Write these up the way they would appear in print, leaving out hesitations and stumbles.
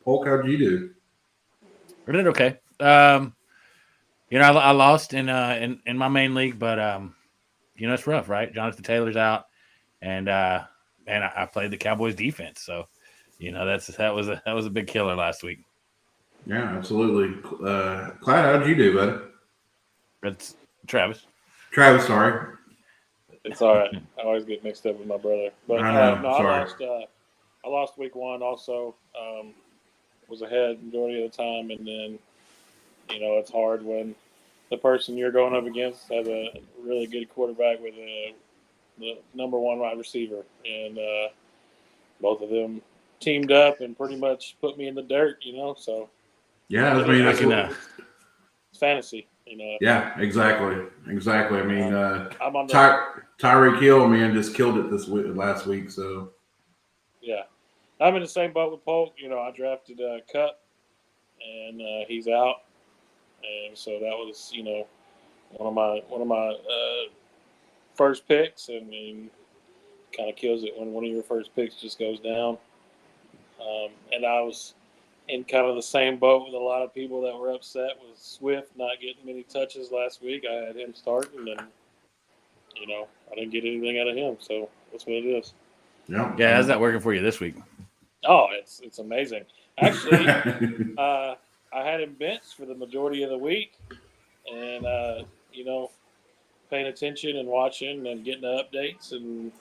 Polk, how'd you do? I did okay. I lost in my main league, but it's rough, right? Jonathan Taylor's out, and I played the Cowboys defense, so that was a big killer last week. Yeah, absolutely. Clyde, how'd you do, bud? It's Travis. Travis, sorry. It's all right. I always get mixed up with my brother. But I know. no, I Sorry. lost. I lost week one. Also, was ahead majority of the time, and then it's hard when the person you're going up against has a really good quarterback with the number one wide receiver, and both of them teamed up and pretty much put me in the dirt. So Yeah, I it mean, is I that's what can. it what. is. It's fantasy. Yeah, exactly. Exactly. I mean, I'm on the Tyreek Hill, man, just killed it last week. So, yeah. I'm in the same boat with Polk. I drafted Cup, and he's out, and so that was one of my first picks, and kind of kills it when one of your first picks just goes down. And I was in kind of the same boat with a lot of people that were upset with Swift not getting many touches last week. I had him starting, and I didn't get anything out of him, so that's what it is. yeah. Yeah, how's that working for you this week? Oh, it's amazing. Actually, I had him benched for the majority of the week, and paying attention and watching and getting the updates, and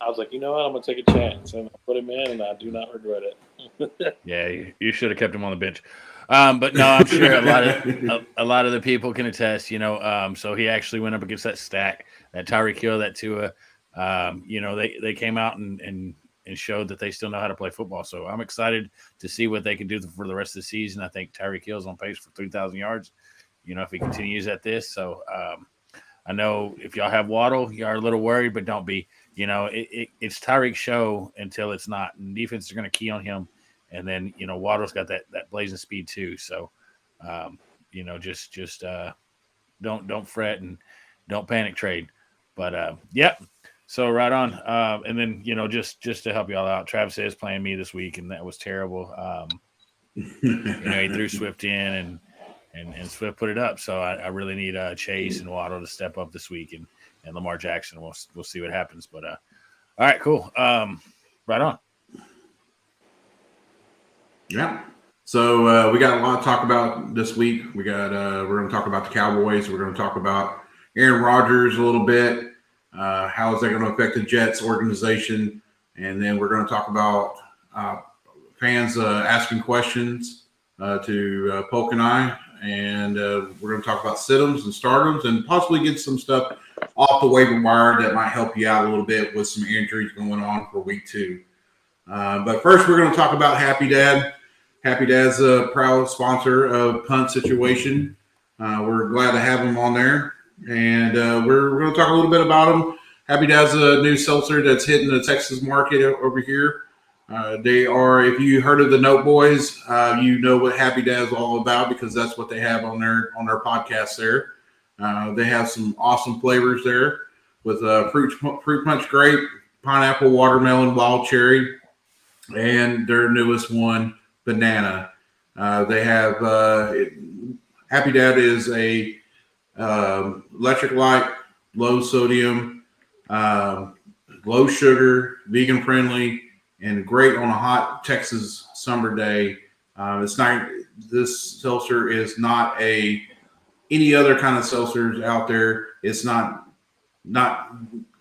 I was like, you know what, I'm gonna take a chance, and I put him in, and I do not regret it. Yeah, you should have kept him on the bench. But no, I'm sure a lot of the people can attest. So he actually went up against that stack, that Tyreek Hill, that Tua. They came out and showed that they still know how to play football. So I'm excited to see what they can do for the rest of the season. I think Tyreek Hill's on pace for 3,000 yards. If he continues at this. So I know if y'all have Waddle, you are a little worried, but don't be. It's Tyreek's show until it's not. And defenses are going to key on him. And then, Waddle's got that blazing speed too. So, just don't fret and don't panic trade. But yep. So right on. And then, just to help y'all out, Travis is playing me this week, and that was terrible. He threw Swift in and Swift put it up. So I really need Chase and Waddle to step up this week, and Lamar Jackson. We'll see what happens. But all right, cool. Right on. Yeah. So we got a lot to talk about this week. We're going to talk about the Cowboys. We're going to talk about Aaron Rodgers a little bit. How is that going to affect the Jets organization? And then we're going to talk about fans asking questions to Polk and I. And we're going to talk about sit-ems and start-ems and possibly get some stuff off the waiver wire that might help you out a little bit with some injuries going on for week 2. But first, we're going to talk about Happy Dad. Happy Dad's a proud sponsor of Punt Situation. We're glad to have him on there. And we're going to talk a little bit about him. Happy Dad's a new seltzer that's hitting the Texas market over here. They are, if you heard of the Note Boys, you know what Happy Dad's all about because that's what they have on their podcast there. They have some awesome flavors there with fruit punch grape, pineapple, watermelon, wild cherry, and their newest one, banana. They have Happy Dad is a electric light, low sodium, low sugar, vegan friendly, and great on a hot Texas summer day. This seltzer is not any other kind of seltzers out there. It's not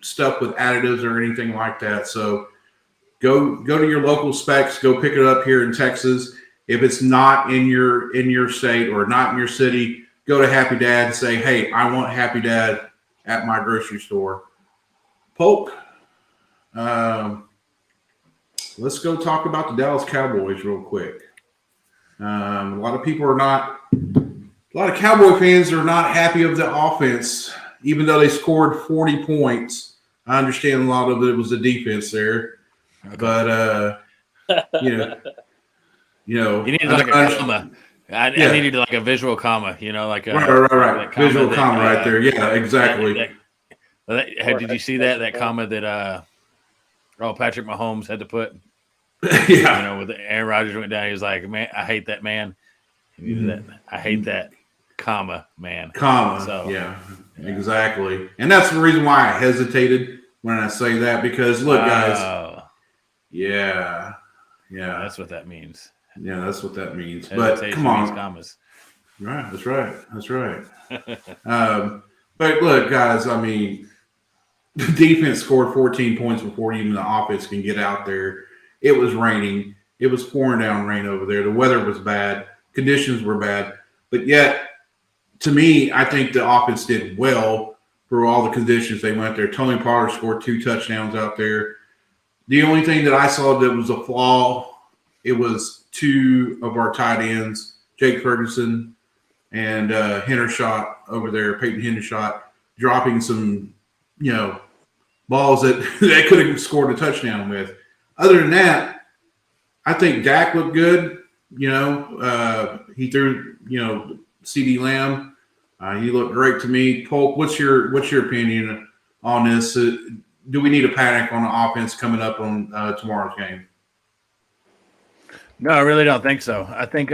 stuffed with additives or anything like that. So go to your local Specs. Go pick it up here in Texas. If it's not in your state or not in your city, go to Happy Dad and say, "Hey, I want Happy Dad at my grocery store." Polk, let's go talk about the Dallas Cowboys real quick. A lot of Cowboy fans are not happy of the offense, even though they scored 40 points. I understand a lot of it was the defense there, Okay. but You needed like a comma. I needed like a visual comma. Like a right. Visual comma right there. Yeah, exactly. Did you see that comma that Patrick Mahomes had to put? Yeah. You know, with Aaron Rodgers went down, he was like, "Man, I hate that man. That I hate that comma man." Comma. So Yeah, exactly. And that's the reason why I hesitated when I say that, because look, guys. Yeah. That's what that means. Yeah, that's what that means. But Hesitation come means on. commas. Right. That's right. That's right. But look, guys, I mean, the defense scored 14 points before even the offense can get out there. It was raining. It was pouring down rain over there. The weather was bad. Conditions were bad. But yet, to me, I think the offense did well for all the conditions they went there. Tony Pollard scored 2 touchdowns out there. The only thing that I saw that was a flaw, it was 2 of our tight ends, Jake Ferguson and Hendershot over there, Peyton Hendershot, dropping some, balls that they could have scored a touchdown with. Other than that, I think Dak looked good. He threw, CD Lamb. He looked great to me. Polk, what's your opinion on this? Do we need a panic on the offense coming up on tomorrow's game? No, I really don't think so. I think,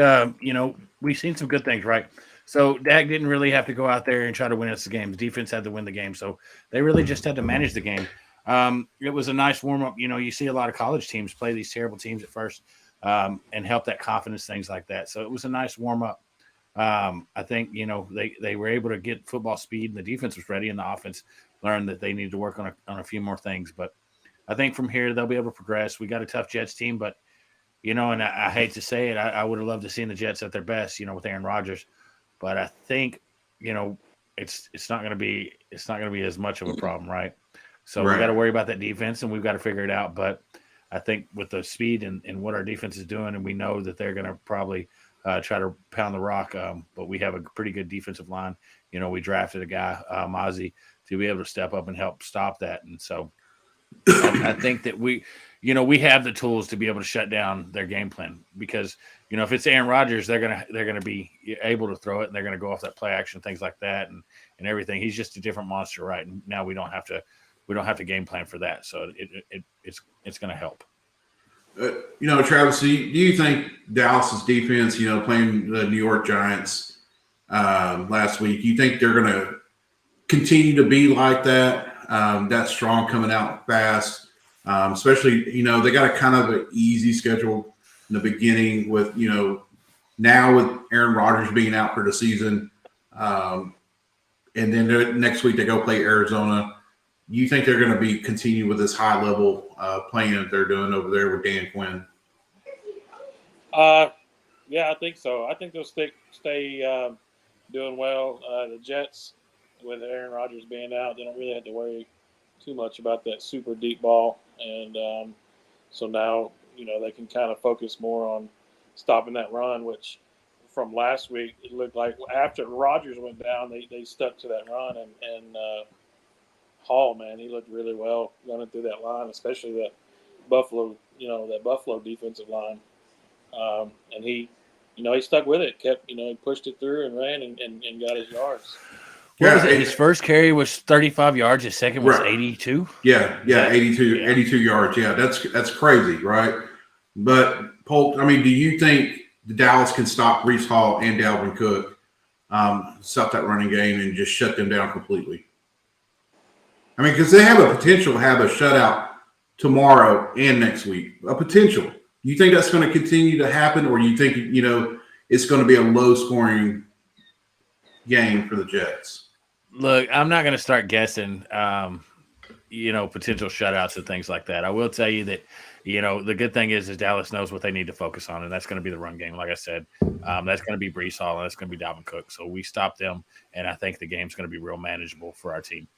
we've seen some good things, right? So Dak didn't really have to go out there and try to win us the game. The defense had to win the game. So they really just had to manage the game. It was a nice warm-up. You see a lot of college teams play these terrible teams at first and help that confidence, things like that. So it was a nice warm-up. I think, they were able to get football speed, and the defense was ready, and the offense learned that they needed to work on a few more things. But I think from here they'll be able to progress. We got a tough Jets team, but and I hate to say it, I would have loved to see the Jets at their best, with Aaron Rodgers. But I think, it's not going to be as much of a problem, right? So we got to worry about that defense, and we've got to figure it out. But I think with the speed and what our defense is doing, and we know that they're going to probably try to pound the rock, but we have a pretty good defensive line. We drafted a guy, Mozzie, to be able to step up and help stop that. And so I think that we have the tools to be able to shut down their game plan, because if it's Aaron Rodgers, they're gonna be able to throw it, and they're gonna go off that play action, things like that, and everything. He's just a different monster, right? And now we don't have to game plan for that, so it's gonna help. Travis, do you think Dallas's defense, playing the New York Giants last week, you think they're gonna continue to be like that? That strong, coming out fast, especially, they got a kind of an easy schedule in the beginning with, now with Aaron Rodgers being out for the season. And then next week they go play Arizona. You think they're going to continue with this high level playing that they're doing over there with Dan Quinn? Yeah, I think so. I think they'll stay doing well. The Jets, with Aaron Rodgers being out, they don't really have to worry too much about that super deep ball. And so now, they can kind of focus more on stopping that run, which from last week, it looked like after Rodgers went down, they stuck to that run. And Hall, man, he looked really well running through that line, especially that Buffalo defensive line. And he stuck with it, he pushed it through and ran and got his yards. What was it? His first carry was 35 yards. His second was 82. Yeah, 82 yards. Yeah, that's crazy, right? But Polk, I mean, do you think the Dallas can stop Breece Hall and Dalvin Cook, stop that running game and just shut them down completely? I mean, because they have a potential to have a shutout tomorrow and next week. A potential. Do you think that's going to continue to happen, or do you think it's going to be a low-scoring game for the Jets? Look, I'm not going to start guessing, potential shutouts and things like that. I will tell you that, the good thing is Dallas knows what they need to focus on, and that's going to be the run game. Like I said, that's going to be Breece Hall, and that's going to be Dalvin Cook. So we stop them, and I think the game's going to be real manageable for our team.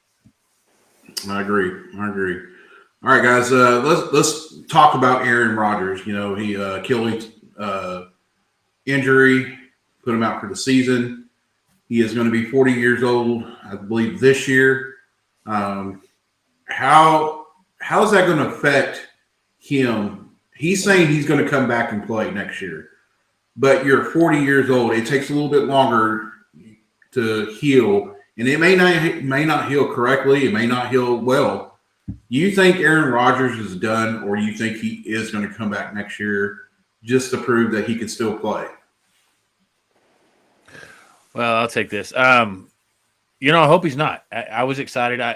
I agree. All right, guys, let's talk about Aaron Rodgers. He Achilles injury put him out for the season. He is going to be 40 years old, I believe, this year. How is that going to affect him? He's saying he's going to come back and play next year. But you're 40 years old. It takes a little bit longer to heal. And it may not heal correctly. It may not heal well. you think Aaron Rodgers is done, or you think he is going to come back next year just to prove that he can still play? Well, I'll take this. I hope he's not. I was excited. I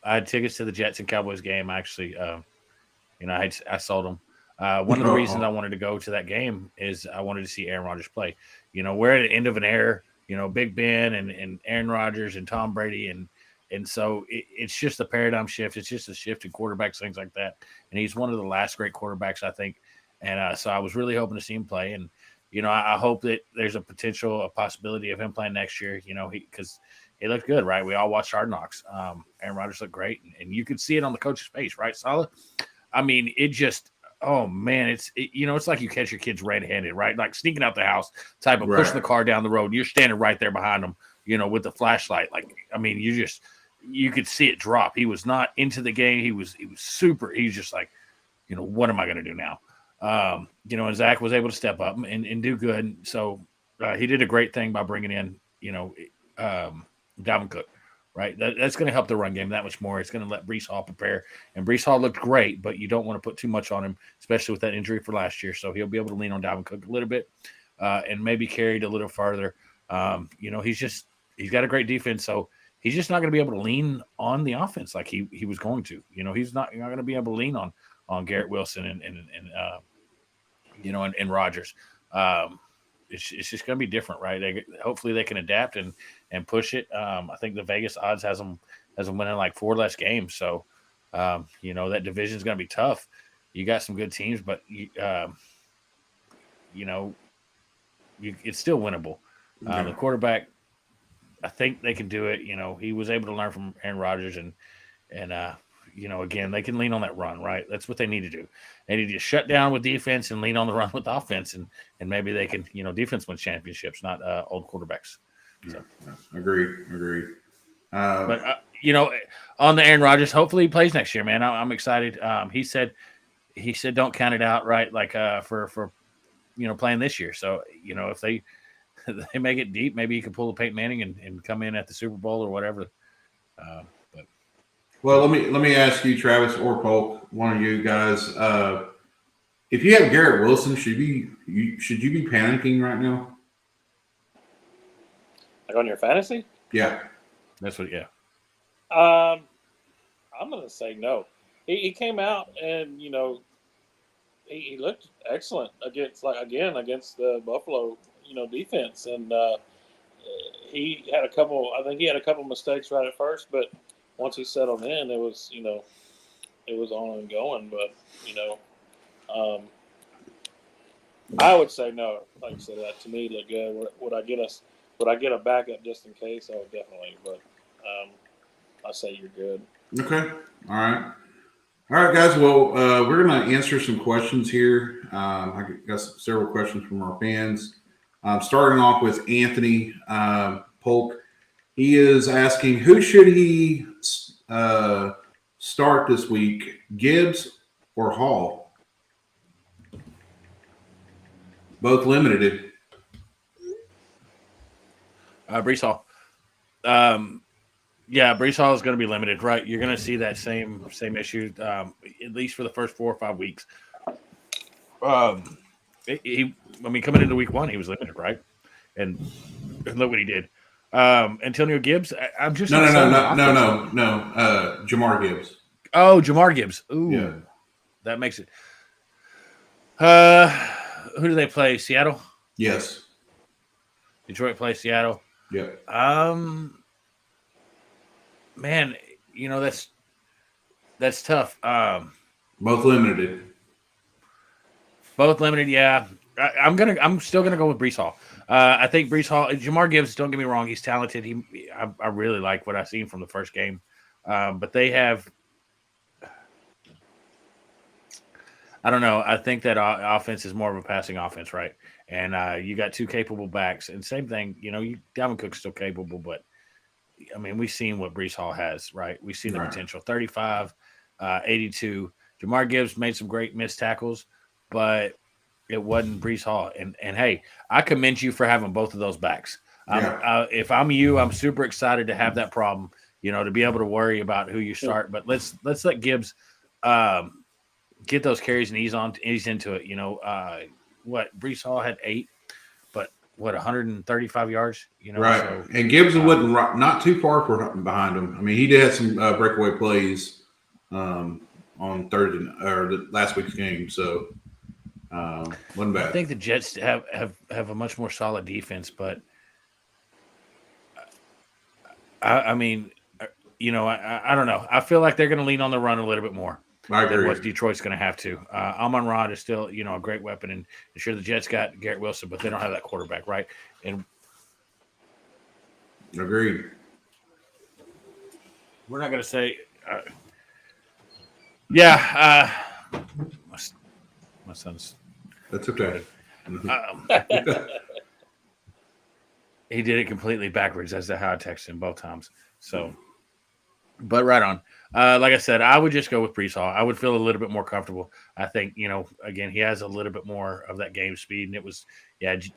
had tickets to the Jets and Cowboys game. Actually, I sold them. One of the reasons I wanted to go to that game is I wanted to see Aaron Rodgers play. We're at the end of an era. Big Ben and Aaron Rodgers and Tom Brady and so it's just a paradigm shift. It's just a shift in quarterbacks, things like that. And he's one of the last great quarterbacks, I think. And so I was really hoping to see him play. And I hope that there's a possibility of him playing next year. Because he looked good, right? We all watched Hard Knocks. Aaron Rodgers looked great, and you could see it on the coach's face, right? Solid. I mean, it just, oh man, it's like you catch your kids red-handed, right? Like sneaking out the house, type of pushing the car down the road. And you're standing right there behind them, with the flashlight. Like, I mean, you could see it drop. He was not into the game. He was super. He's just like, what am I going to do now? And Zach was able to step up and do good. And so he did a great thing by bringing in, Dalvin Cook, right? That's going to help the run game that much more. It's going to let Breece Hall prepare. And Breece Hall looked great, but you don't want to put too much on him, especially with that injury for last year. So he'll be able to lean on Dalvin Cook a little bit and maybe carried a little farther. He's got a great defense. So he's just not going to be able to lean on the offense like he was going to. He's not going to be able to lean on Garrett Wilson and Rodgers. It's just going to be different, right? Hopefully they can adapt and push it. I think the Vegas odds has them winning like 4 less games. So, that division is going to be tough. You got some good teams, but it's still winnable. The quarterback, I think they can do it. He was able to learn from Aaron Rodgers and again, they can lean on that run, right? That's what they need to do. They need to shut down with defense and lean on the run with offense, and maybe they can, defense wins championships, not old quarterbacks. So. Agreed. But on the Aaron Rodgers, hopefully he plays next year, man. I'm excited. He said don't count it out, right? Like for playing this year. So if they make it deep, maybe he can pull a Peyton Manning and come in at the Super Bowl or whatever. Well, let me ask you, Travis or Polk, one of you guys. If you have Garrett Wilson, should you be panicking right now? Like on your fantasy? Yeah, that's what. Yeah. I'm gonna say no. He came out and he looked excellent against the Buffalo defense, and he had a couple. I think he had a couple mistakes right at first, but once he settled in, it was on and going. But I would say no. Like I said, that to me looked good. Would I get a backup just in case? Oh, definitely. But I say you're good. Okay. All right, guys. Well, we're gonna answer some questions here. I got several questions from our fans. Starting off with Anthony Polk. He is asking, who should he start this week, Gibbs or Hall? Both limited. Breece Hall. Breece Hall is going to be limited, right? You're going to see that same issue, at least for the first 4 or 5 weeks. Coming into week 1, he was limited, right? And look what he did. Antonio Gibbs. I'm just no. Jamar Gibbs. Oh, Jamar Gibbs. Ooh, yeah. That makes it. Who do they play? Seattle. Yes. Detroit plays Seattle. Yeah. Man, that's tough. Both limited. Both limited. Yeah. I'm still gonna go with Breece Hall. I think Breece Hall, Jamar Gibbs. Don't get me wrong, he's talented. I really like what I've seen from the first game, but they have. I don't know. I think that offense is more of a passing offense, right? And you got 2 capable backs, and same thing. Dalvin Cook's still capable, but I mean, we've seen what Breece Hall has, right? We've seen the potential. 35, 82. Jamar Gibbs made some great missed tackles, but it wasn't Breece Hall. And hey, I commend you for having both of those backs. If I'm you, I'm super excited to have that problem to be able to worry about who you start. But let's let Gibbs get those carries and ease into it. Brees Hall had 8, but 135 yards. Right. So, and Gibbs wasn't not too far behind him. I mean, he did have some breakaway plays on Thursday or last week's game, so wasn't bad. I think the Jets have a much more solid defense, but I mean, I don't know. I feel like they're going to lean on the run a little bit more than what Detroit's going to have to. Amon-Ra is still, a great weapon, and sure the Jets got Garrett Wilson, but they don't have that quarterback, right? And agreed. We're not going to say, my son's. That's okay. He did it completely backwards as to how I texted him both times. So, but right on. Like I said, I would just go with Brees Hall. I would feel a little bit more comfortable. I think, again, he has a little bit more of that game speed, and it was,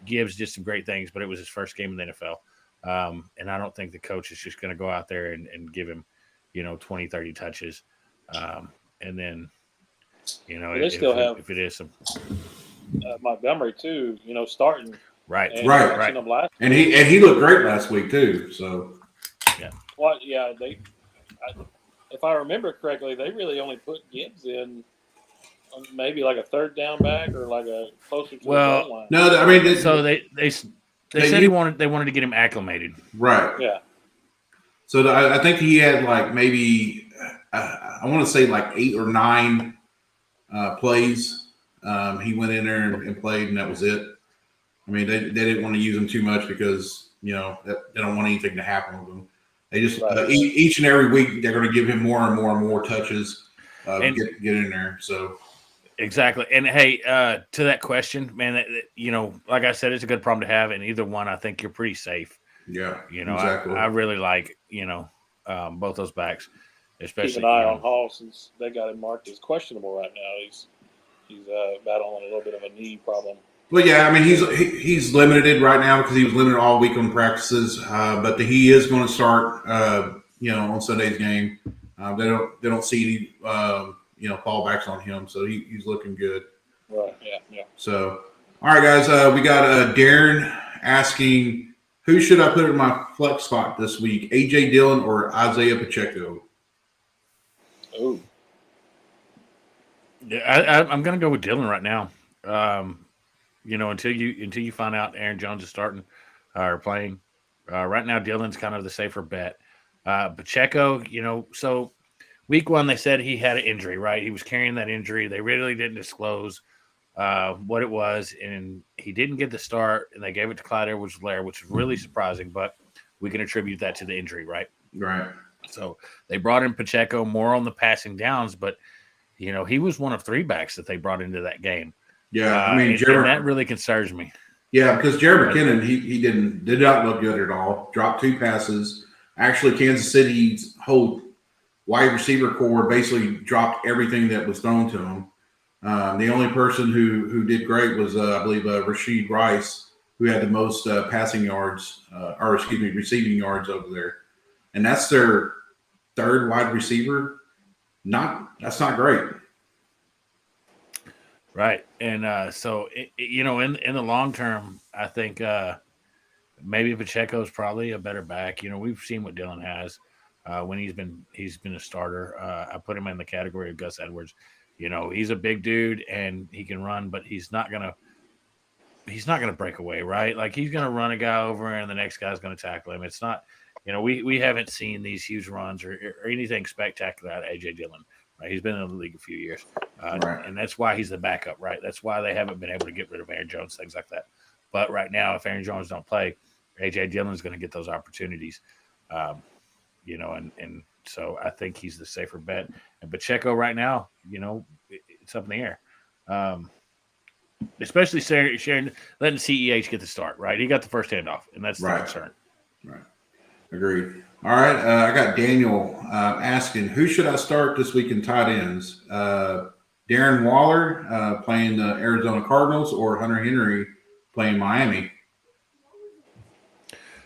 Gibbs did some great things, but it was his first game in the NFL. And I don't think the coach is just going to go out there and give him, 20, 30 touches. And then, if it is some Montgomery too, starting. Right. And he looked great last week too. So if I remember correctly, they really only put Gibbs in maybe like a third down back or like a closer to the goal line. No, I mean, they said they wanted to get him acclimated. Right. Yeah. So I think he had like maybe I want to say like 8 or 9 plays. He went in there and played, and that was it. I mean, they didn't want to use him too much because they don't want anything to happen with him. They just each and every week they're going to give him more and more and more touches to get in there. So exactly. And hey, to that question, man, like I said, it's a good problem to have. And either one, I think you're pretty safe. Yeah, exactly. I really like both those backs, especially. Keep an eye on Hall since they got him marked as questionable right now. He's battling a little bit of a knee problem. Well, yeah, I mean he's limited right now because he was limited all week on practices, but he is going to start, on Sunday's game. They don't see any fallbacks on him, so he's looking good. Right. Yeah. So, all right, guys, we got Darren asking, who should I put in my flex spot this week? A.J. Dillon or Isaiah Pacheco? Oh. Yeah, I'm going to go with Dillon right now. Until you find out Aaron Jones is starting or playing. Right now, Dillon's kind of the safer bet. Pacheco, so week 1 they said he had an injury, right? He was carrying that injury. They really didn't disclose what it was, and he didn't get the start, and they gave it to Clyde Edwards-Helaire, which is really surprising, but we can attribute that to the injury, right? Right. So they brought in Pacheco more on the passing downs, but, he was one of 3 backs that they brought into that game. Yeah, I mean, and that really concerns me. Yeah, because Jerry McKinnon, he did not look good at all. Dropped 2 passes. Actually, Kansas City's whole wide receiver core basically dropped everything that was thrown to him. The only person who did great was, I believe, Rashid Rice, who had the most receiving yards over there. And that's their 3rd wide receiver. That's not great. Right. And so, in the long term, I think maybe Pacheco is probably a better back. We've seen what Dillon has when he's been a starter. I put him in the category of Gus Edwards. He's a big dude and he can run, but he's not gonna break away, right? Like he's gonna run a guy over and the next guy's gonna tackle him. It's not, we haven't seen these huge runs or anything spectacular out of A.J. Dillon. Right? He's been in the league a few years, right. And that's why he's the backup, right? That's why they haven't been able to get rid of Aaron Jones, things like that. But right now, if Aaron Jones don't play, A.J. Dillon's going to get those opportunities, and so I think he's the safer bet. And Pacheco right now, it's up in the air, especially letting CEH get the start, right? He got the first handoff, and that's the concern. Right. Agreed. All right, I got Daniel asking, who should I start this week in tight ends? Darren Waller playing the Arizona Cardinals or Hunter Henry playing Miami?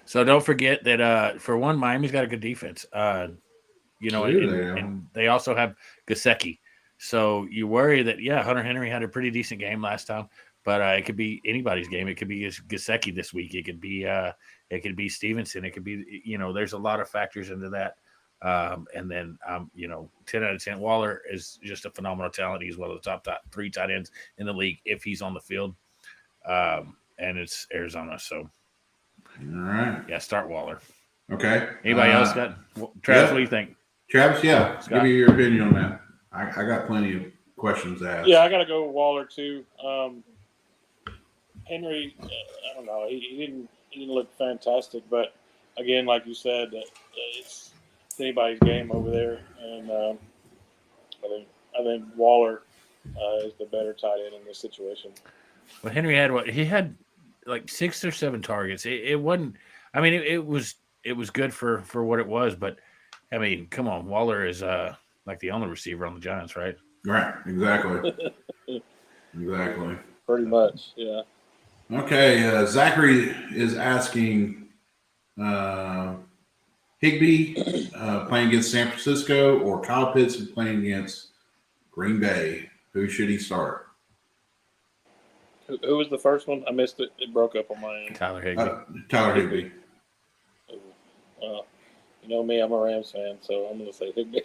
So don't forget that for one, Miami's got a good defense. And they also have Gesicki. So you worry that Hunter Henry had a pretty decent game last time, but it could be anybody's game. It could be Gesicki this week. It could be Stevenson. It could be there's a lot of factors into that. And then 10 out of 10. Waller is just a phenomenal talent. He's one of the top 3 tight ends in the league if he's on the field. And it's Arizona, so all right. Yeah, start Waller. Okay. Anybody else got Travis? What do you think? Travis, Scott? Give me your opinion on that. I got plenty of questions to ask. Yeah, I got to go with Waller too. Henry, I don't know. He didn't look fantastic, but again, like you said, it's anybody's game over there, and I think Waller is the better tight end in this situation. Well, Henry had what? He had like 6 or 7 targets. It wasn't. I mean, it was good for what it was, but I mean, come on, Waller is like the only receiver on the Giants, right? Right. Exactly. Exactly. Pretty much, yeah. Okay. Zachary is asking Higbee playing against San Francisco or Kyle Pitts playing against Green Bay. Who should he start? Who was the first one? I missed it. It broke up on my end. Tyler Higbee. Tyler Higbee. You know me, I'm a Rams fan, so I'm going to say Higbee.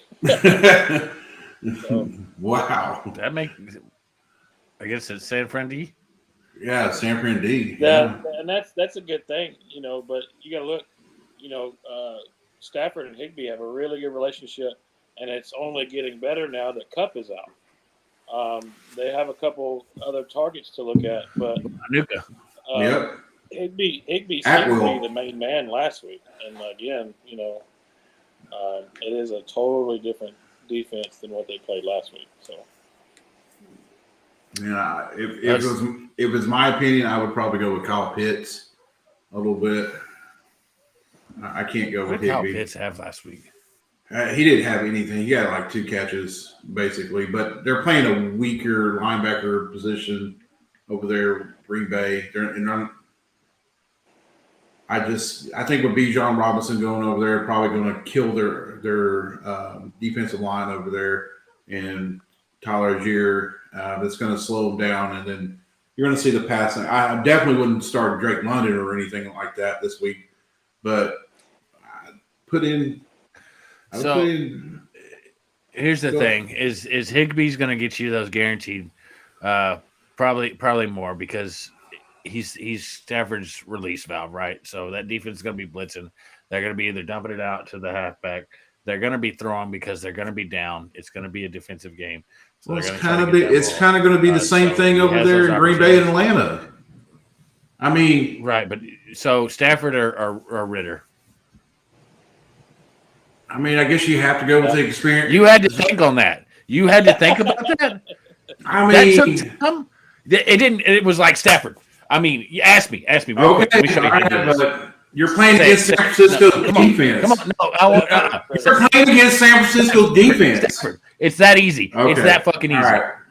Wow. That makes, I guess it's San Fran D. Yeah, San Fran D. And that's a good thing, but you got to look, Stafford and Higbee have a really good relationship, and it's only getting better now that Kupp is out. They have a couple other targets to look at, but Nuka. Higbee seemed to be the main man last week, and again, it is a totally different defense than what they played last week. So, yeah, if it was my opinion, I would probably go with Kyle Pitts a little bit. I can't go with Higbee. Kyle Pitts have last week? He didn't have anything. He had like 2 catches, basically. But they're playing a weaker linebacker position over there, Green Bay. I think with Bijan Robinson going over there, probably going to kill their defensive line over there, and Tyler Algier, that's going to slow them down, and then you're going to see the passing. I definitely wouldn't start Drake London or anything like that this week, but put in. Here's the thing: is Higbee's going to get you those guaranteed? Probably more, because he's Stafford's release valve, right? So that defense is going to be blitzing. They're going to be either dumping it out to the halfback. They're going to be throwing because they're going to be down. It's going to be a defensive game. So it's kind of going to be the same thing over there in Green Bay and Atlanta. I mean, right? But so Stafford or Ritter. I mean, I guess you have to go with the experience. You had to think on that. You had to think about that. I mean, it didn't. It was like Stafford. I mean, you ask me. Real quick. Let me show you. But you're playing against San Francisco's defense. Come on, no. You're playing against San Francisco's defense. Stafford. It's that easy. Okay. It's that fucking easy. All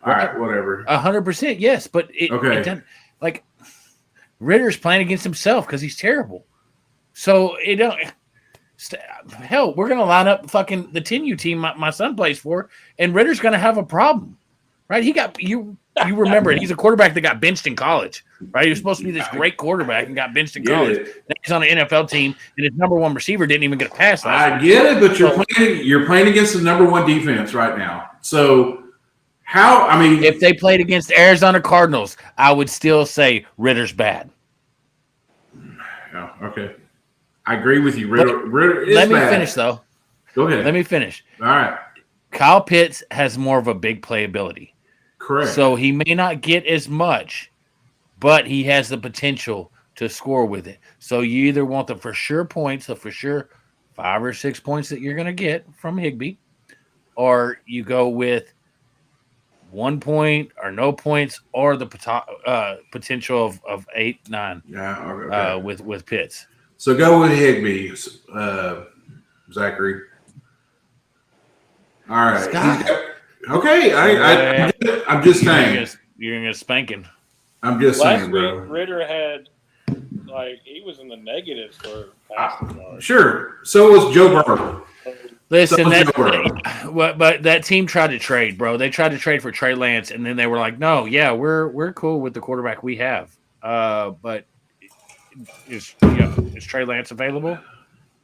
right, whatever. 100%, yes, but it doesn't, like, Ritter's playing against himself because he's terrible. So it don't. Hell, we're going to line up fucking the 10U team my son plays for, and Ritter's going to have a problem, right? He got you remember it. He's a quarterback that got benched in college, right? He was supposed to be this great quarterback and got benched in college. Now he's on an NFL team, and his number 1 receiver didn't even get a pass last week. I get it, but you're playing against the number 1 defense right now. So if they played against Arizona Cardinals, I would still say Ritter's bad. Oh, okay. I agree with you. Ritter is Let me bad. finish, though. Go ahead. Let me finish. All right. Kyle Pitts has more of a big play ability. Correct. So he may not get as much, but he has the potential to score with it. So you either want the for sure points, the for sure 5 or 6 points that you're going to get from Higbee, or you go with 1 point or no points, or the potential of 8, 9 with Pitts. So go with Higbee, Zachary. All right. Scott. Okay. I'm just saying. You're going to spank him. I'm just saying, bro. Ritter had like he was in the negatives for passing yards. Sure. So was Joe Burrow. Listen, So but that team tried to trade, bro. They tried to trade for Trey Lance, and then they were like, "No, yeah, we're cool with the quarterback we have." But is Trey Lance available?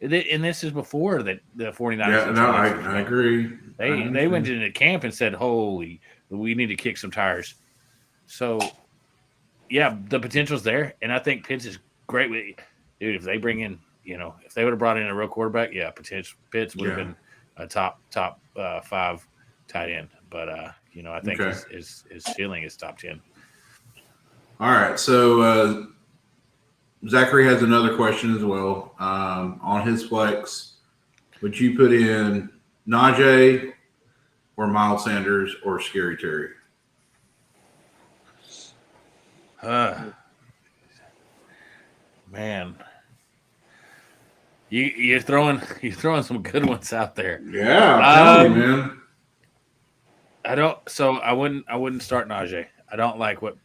And this is before that the 49ers. Yeah, no, I agree. They went into camp and said, "Holy, we need to kick some tires." So, yeah, the potential's there, and I think Pitts is great with. Dude, if they bring in, if they would have brought in a real quarterback, yeah, potential Pitts would have been a top 5 tight end. But I think his ceiling is top 10. All right, so Zachary has another question as well. On his flex, would you put in Najee or Miles Sanders or Scary Terry? Man, you're throwing some good ones out there. Yeah, I'm telling you, man. I wouldn't start Najee. I don't like what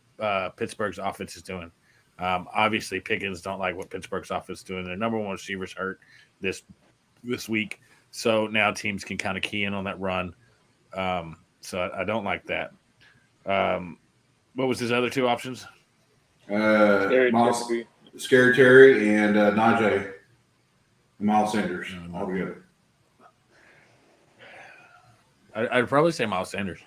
Pittsburgh's offense is doing. Obviously, Pickens don't like what Pittsburgh's offense is doing. Their number one receiver's hurt this week, so now teams can kind of key in on that run. So I don't like that. What was his other two options? Scary Terry and Najee and Miles Sanders all together. I'd probably say Miles Sanders.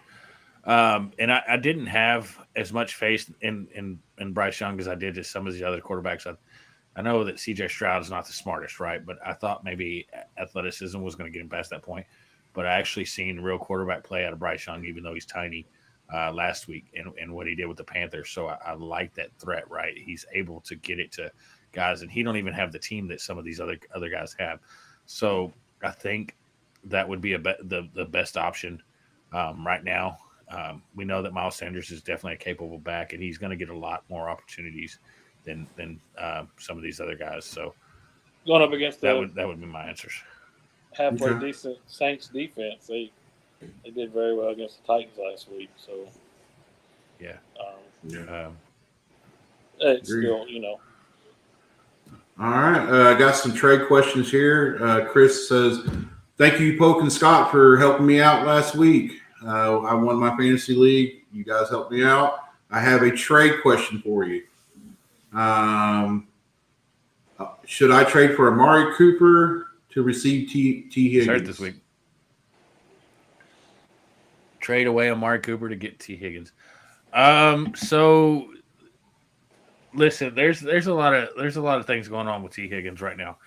And I didn't have as much faith in Bryce Young as I did to some of the other quarterbacks. I know that C.J. Stroud is not the smartest, right? But I thought maybe athleticism was going to get him past that point. But I actually seen real quarterback play out of Bryce Young, even though he's tiny, last week and what he did with the Panthers. So I like that threat, right? He's able to get it to guys, and he don't even have the team that some of these other guys have. So I think that would be the best option right now. We know that Miles Sanders is definitely a capable back, and he's going to get a lot more opportunities than some of these other guys. So going up against that would be my answers. Halfway decent Saints defense, they did very well against the Titans last week. So yeah, it's still All right, I got some trade questions here. Chris says, "Thank you, Polk and Scott, for helping me out last week. I won my fantasy league. You guys helped me out. I have a trade question for you. Should I trade for Amari Cooper to receive T. Higgins? Start this week. Trade away Amari Cooper to get T. Higgins. So listen, there's a lot of things going on with T. Higgins right now.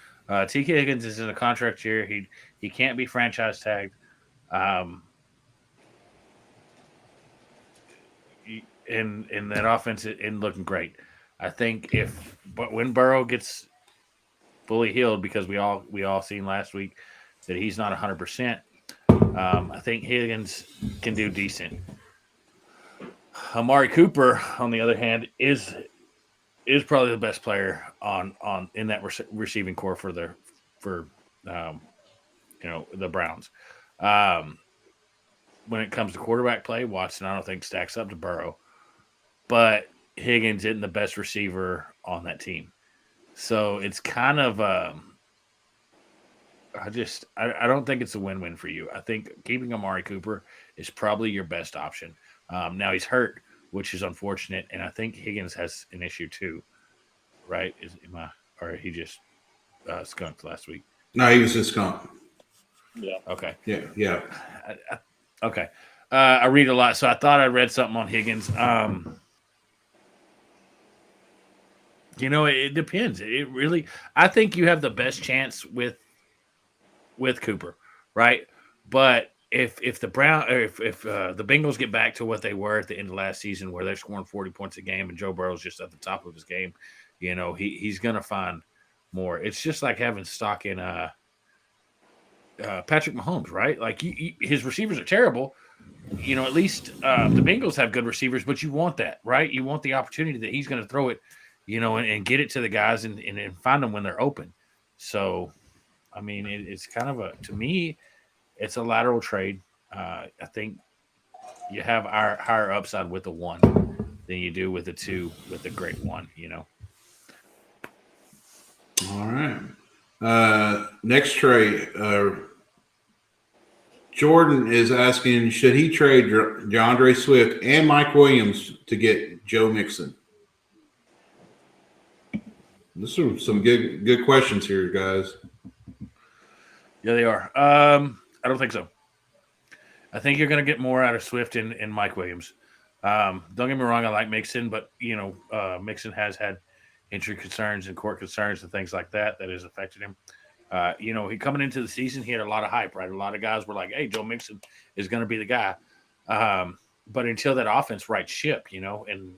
T. Higgins is in a contract year. He can't be franchise tagged. And that offense isn't looking great. I think but when Burrow gets fully healed, because we all seen last week that he's not 100%, I think Higgins can do decent. Amari Cooper, on the other hand, is probably the best player on in that receiving core for the Browns. When it comes to quarterback play, Watson I don't think stacks up to Burrow, but Higgins isn't the best receiver on that team. So it's kind of I don't think it's a win-win for you. I think keeping Amari Cooper is probably your best option. Now he's hurt, which is unfortunate, and I think Higgins has an issue too, right? Or he just skunked last week? No, he was just skunked. Yeah. Okay. Yeah. Okay. I read a lot, so I thought I read something on Higgins. It depends. It really, I think you have the best chance with Cooper, right? But if the the Bengals get back to what they were at the end of last season, where they're scoring 40 points a game and Joe Burrow's just at the top of his game, he's going to find more. It's just like having stock in Patrick Mahomes, right? Like his receivers are terrible. At least the Bengals have good receivers, but you want that, right? You want the opportunity that he's going to throw it, and get it to the guys and find them when they're open. So, I mean, it's kind of to me, it's a lateral trade. I think you have our higher upside with the 1 than you do with the 2 with the great 1, All right. Next trade. Jordan is asking, should he trade DeAndre Swift and Mike Williams to get Joe Mixon? This are some good questions here, guys. Yeah, they are. I don't think so. I think you're going to get more out of Swift and Mike Williams. Don't get me wrong, I like Mixon, but Mixon has had injury concerns and court concerns and things like that has affected him. He coming into the season, he had a lot of hype, right? A lot of guys were like, "Hey, Joe Mixon is going to be the guy." But until that offense right ship, and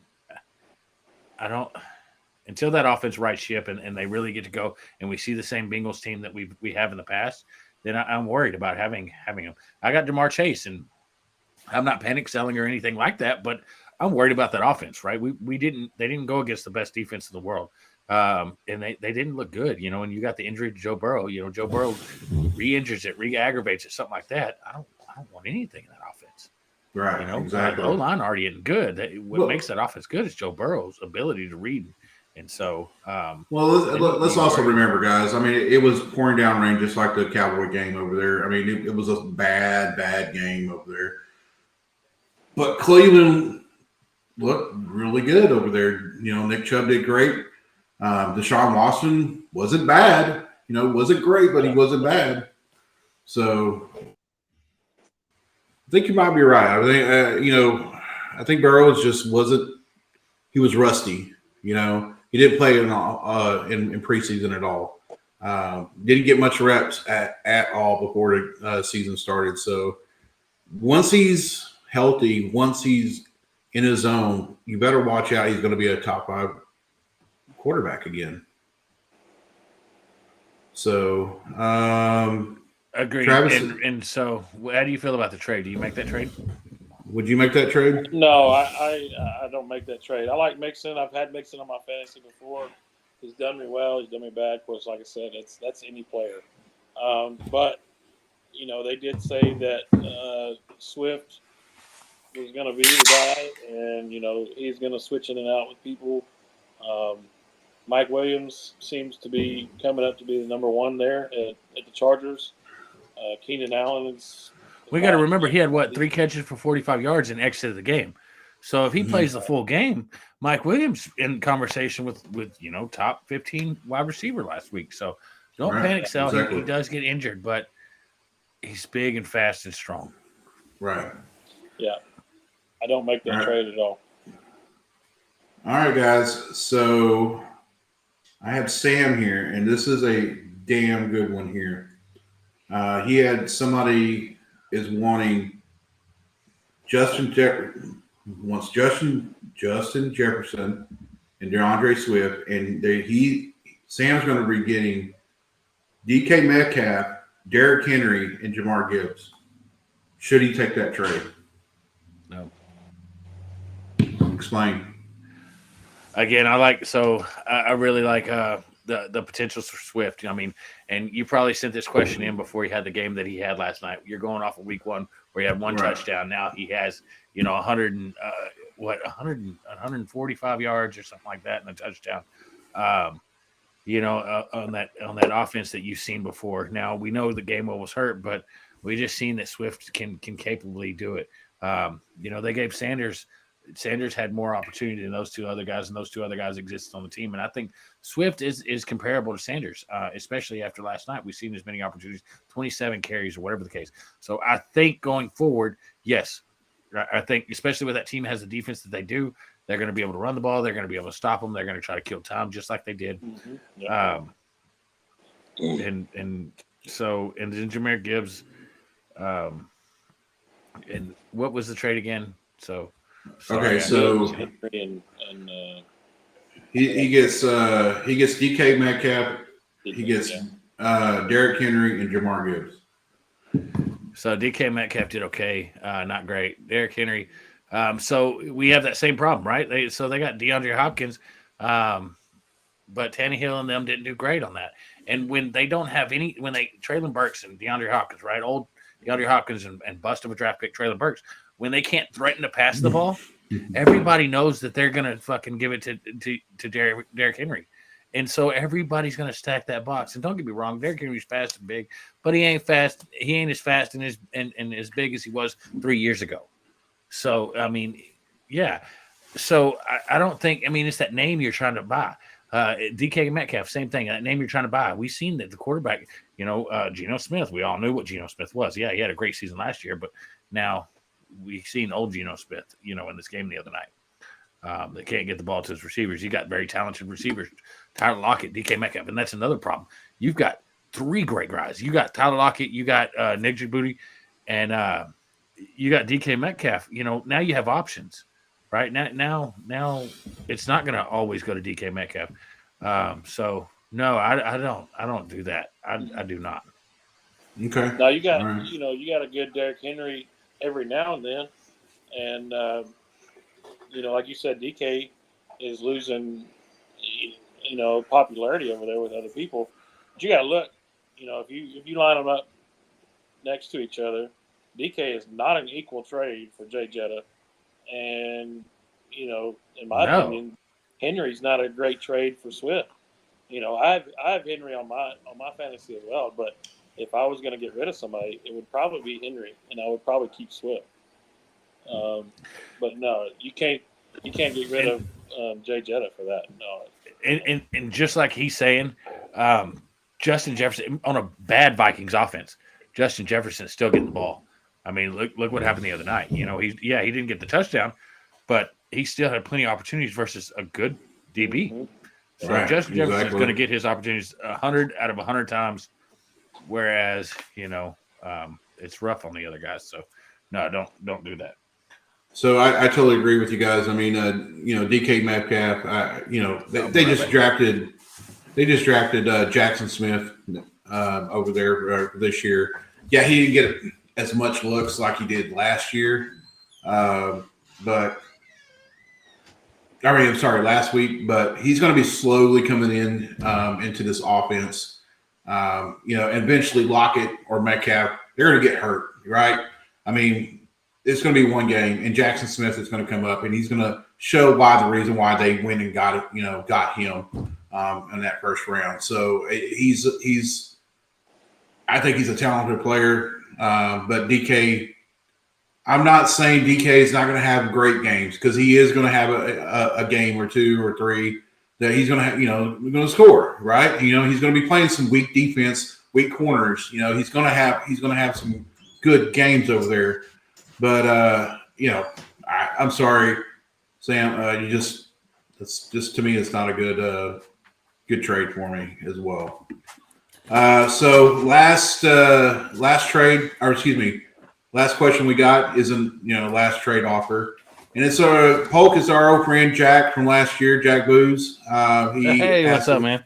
I don't until that offense right ship and they really get to go and we see the same Bengals team that we have in the past, then I'm worried about having him. I got Jamar Chase, and I'm not panic selling or anything like that, but I'm worried about that offense, right? They didn't go against the best defense in the world. And they didn't look good, and you got the injury to Joe Burrow. Joe Burrow re-injures it, re-aggravates it, something like that. I don't want anything in that offense. Right. Exactly. The O-line already isn't good. What makes that offense good is Joe Burrow's ability to read. And so, let's also remember, guys. I mean, it was pouring down rain, just like the Cowboy game over there. I mean, it was a bad game over there. But Cleveland looked really good over there. Nick Chubb did great. Deshaun Watson wasn't bad. Wasn't great, but he wasn't bad. So I think you might be right. I think Burrows just wasn't. He was rusty. He didn't play in preseason at all. Didn't get much reps at all before the season started. So once he's healthy, once he's in his zone, you better watch out. He's going to be a top 5 quarterback again. So, agreed. Travis, and so, how do you feel about the trade? Do you make that trade? Would you make that trade? No, I don't make that trade. I like Mixon. I've had Mixon on my fantasy before. He's done me well. He's done me bad. Of course, like I said, that's any player. But they did say that Swift was going to be the guy, and he's going to switch in and out with people. Mike Williams seems to be coming up to be the number 1 there at the Chargers. Keenan Allen is. We got to remember he had 3 catches for 45 yards and exited the game. So if he plays the full game, Mike Williams in conversation with top 15 wide receiver last week. So don't panic sell. Exactly. He does get injured, but he's big and fast and strong. Right. Yeah. I don't make that trade at all. All right, guys. So I have Sam here, and this is a damn good one here. He had somebody is wanting Justin Jefferson Jefferson and DeAndre Swift, and Sam's going to be getting DK Metcalf, Derrick Henry, and Jamar Gibbs. Should he take that trade? No. Explain. Again, I really like the potentials for Swift. I mean, and you probably sent this question in before he had the game that he had last night. You're going off of week 1 where he had 1 touchdown. Now he has 145 yards or something like that in a touchdown. On that offense that you've seen before. Now we know the game was hurt, but we just seen that Swift can capably do it. They gave Sanders had more opportunity than those 2 other guys, and those 2 other guys existed on the team. And I think Swift is comparable to Sanders, especially after last night. We've seen as many opportunities, 27 carries or whatever the case. So I think going forward, yes, I think especially with that team has the defense that they do, they're going to be able to run the ball. They're going to be able to stop them. They're going to try to kill time just like they did. Mm-hmm. Yep. And then Jahmyr Gibbs. And what was the trade again? So. Okay, so he gets DK Metcalf, he gets Derrick Henry and Jamar Gibbs. So DK Metcalf did okay, not great. Derrick Henry. So we have that same problem, right? They got DeAndre Hopkins, but Tannehill and them didn't do great on that. And when they don't have Traylon Burks and DeAndre Hopkins, right? Old DeAndre Hopkins and bust of a draft pick Traylon Burks. When they can't threaten to pass the ball, everybody knows that they're going to fucking give it to Derrick Henry. And so everybody's going to stack that box. And don't get me wrong, Derrick Henry's fast and big, but he ain't fast. He ain't as fast and as big as he was 3 years ago. So, I mean, yeah. So I don't think, I mean, it's that name you're trying to buy. DK Metcalf, same thing. That name you're trying to buy. We've seen that the quarterback, Geno Smith, we all knew what Geno Smith was. Yeah, he had a great season last year, but now we've seen old Geno Smith, in this game the other night. They can't get the ball to his receivers. You got very talented receivers, Tyler Lockett, DK Metcalf, and that's another problem. You've got 3 great guys. You got Tyler Lockett, you got Nick Djibouti, and you got DK Metcalf. Now you have options. Right now, it's not going to always go to DK Metcalf. So no, I don't do that. I do not. Okay. Now you got, right. you got a good Derrick Henry every now and then, and like you said, DK is losing, popularity over there with other people. But you got to look, if you line them up next to each other, DK is not an equal trade for Jay Jetta. And, in my opinion, Henry's not a great trade for Swift. I have Henry on my fantasy as well, but if I was going to get rid of somebody, it would probably be Henry, and I would probably keep Swift. But no, you can't get rid of Jay Jetta for that. No. And just like he's saying, Justin Jefferson on a bad Vikings offense, Justin Jefferson is still getting the ball. I mean, look what happened the other night. He didn't get the touchdown, but he still had plenty of opportunities versus a good DB. Mm-hmm. So right, Justin Jefferson is going to get his opportunities 100 out of 100 times, whereas it's rough on the other guys. So no, don't do that. So I totally agree with you guys. I mean, DK Metcalf. They just drafted Jackson Smith over there this year. Yeah, he didn't get as much looks like he did last year, but I mean, I'm sorry, last week. But he's going to be slowly coming in into this offense. And eventually Lockett or Metcalf, they're going to get hurt, right? I mean, it's going to be one game, and Jackson Smith is going to come up, and he's going to show why the reason why they went and got him in that first round. So I think he's a talented player. But DK, I'm not saying DK is not going to have great games, because he is going to have a game or 2 or 3 that he's going to have, going to score, right? He's going to be playing some weak defense, weak corners. He's going to have some good games over there. But I'm sorry, Sam. It's just to me, it's not a good trade for me as well. So last question we got is last trade offer, and it's Polk is our old friend Jack from last year, Jack Booze. Hey, what's up, man?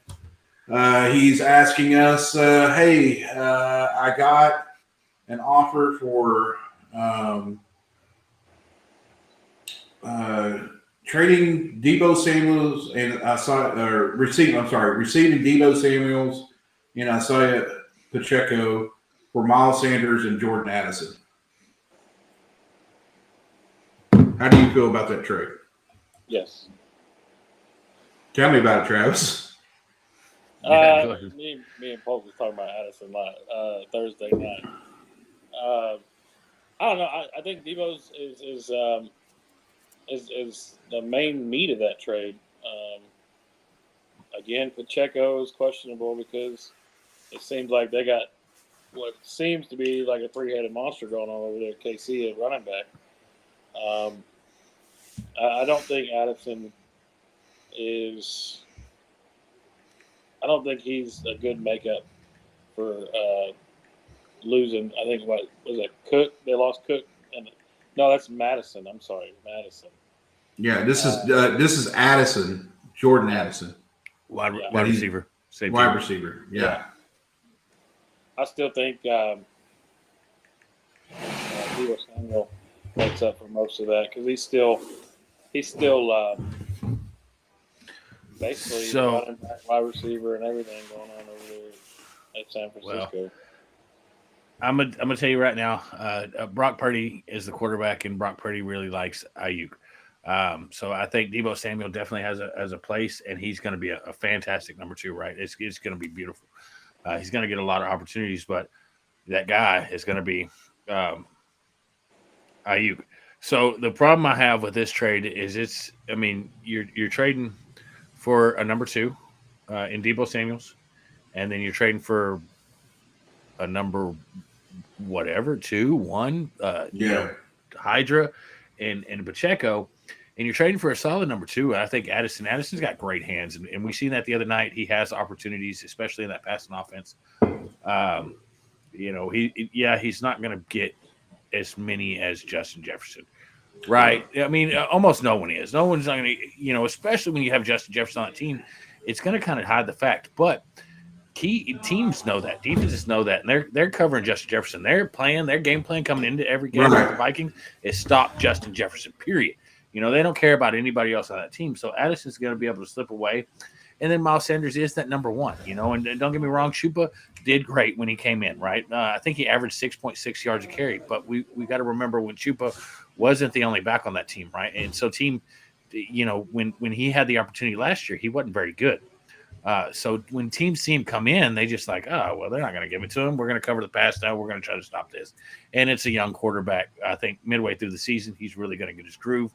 He's asking us, hey, I got an offer for trading Deebo Samuels and receiving Deebo Samuels and Isaiah Pacheco for Miles Sanders and Jordan Addison. How do you feel about that trade? Yes. Tell me about it, Travis. Me and Polk was talking about Addison Thursday night. I don't know. I think Deebo's is the main meat of that trade. Again, Pacheco is questionable because it seems like they got what seems to be like a 3-headed monster going on over there at KC at running back. I don't think Addison is. I don't think he's a good makeup for losing. I think what was it? Cook? They lost Cook, and no, that's Madison. I'm sorry, Madison. Yeah, this is Addison, Jordan Addison, wide receiver, wide receiver. Yeah. I still think Deebo Samuel makes up for most of that because he's still basically running back, wide receiver, and everything going on over there at San Francisco. Well, I'm gonna tell you right now, Brock Purdy is the quarterback, and Brock Purdy really likes Ayuk. So I think Debo Samuel definitely has a place, and he's going to be a fantastic number 2, right? It's going to be beautiful. He's going to get a lot of opportunities, but that guy is going to be Ayuk. So the problem I have with this trade is you're trading for a number 2 in Debo Samuels, and then you're trading for a number whatever 2, 1, Hydra and Pacheco, and you're trading for a solid number 2. I think Addison's got great hands, and we seen that the other night. He has opportunities, especially in that passing offense. He's not going to get as many as Justin Jefferson, right? I mean, almost no one is. No one's not going to, especially when you have Justin Jefferson on the team, it's going to kind of hide the fact. But key teams know that, defenses know that, and they're covering Justin Jefferson. Their game plan coming into every game with the Vikings is stop Justin Jefferson. Period. They don't care about anybody else on that team. So Addison's going to be able to slip away. And then Miles Sanders is that number 1, and don't get me wrong, Chupa did great when he came in, right? I think he averaged 6.6 yards a carry, but we got to remember when Chupa wasn't the only back on that team, right? And so when he had the opportunity last year, he wasn't very good. So when teams see him come in, they just like, oh, well, they're not going to give it to him. We're going to cover the pass now. We're going to try to stop this. And it's a young quarterback. I think midway through the season, he's really going to get his groove.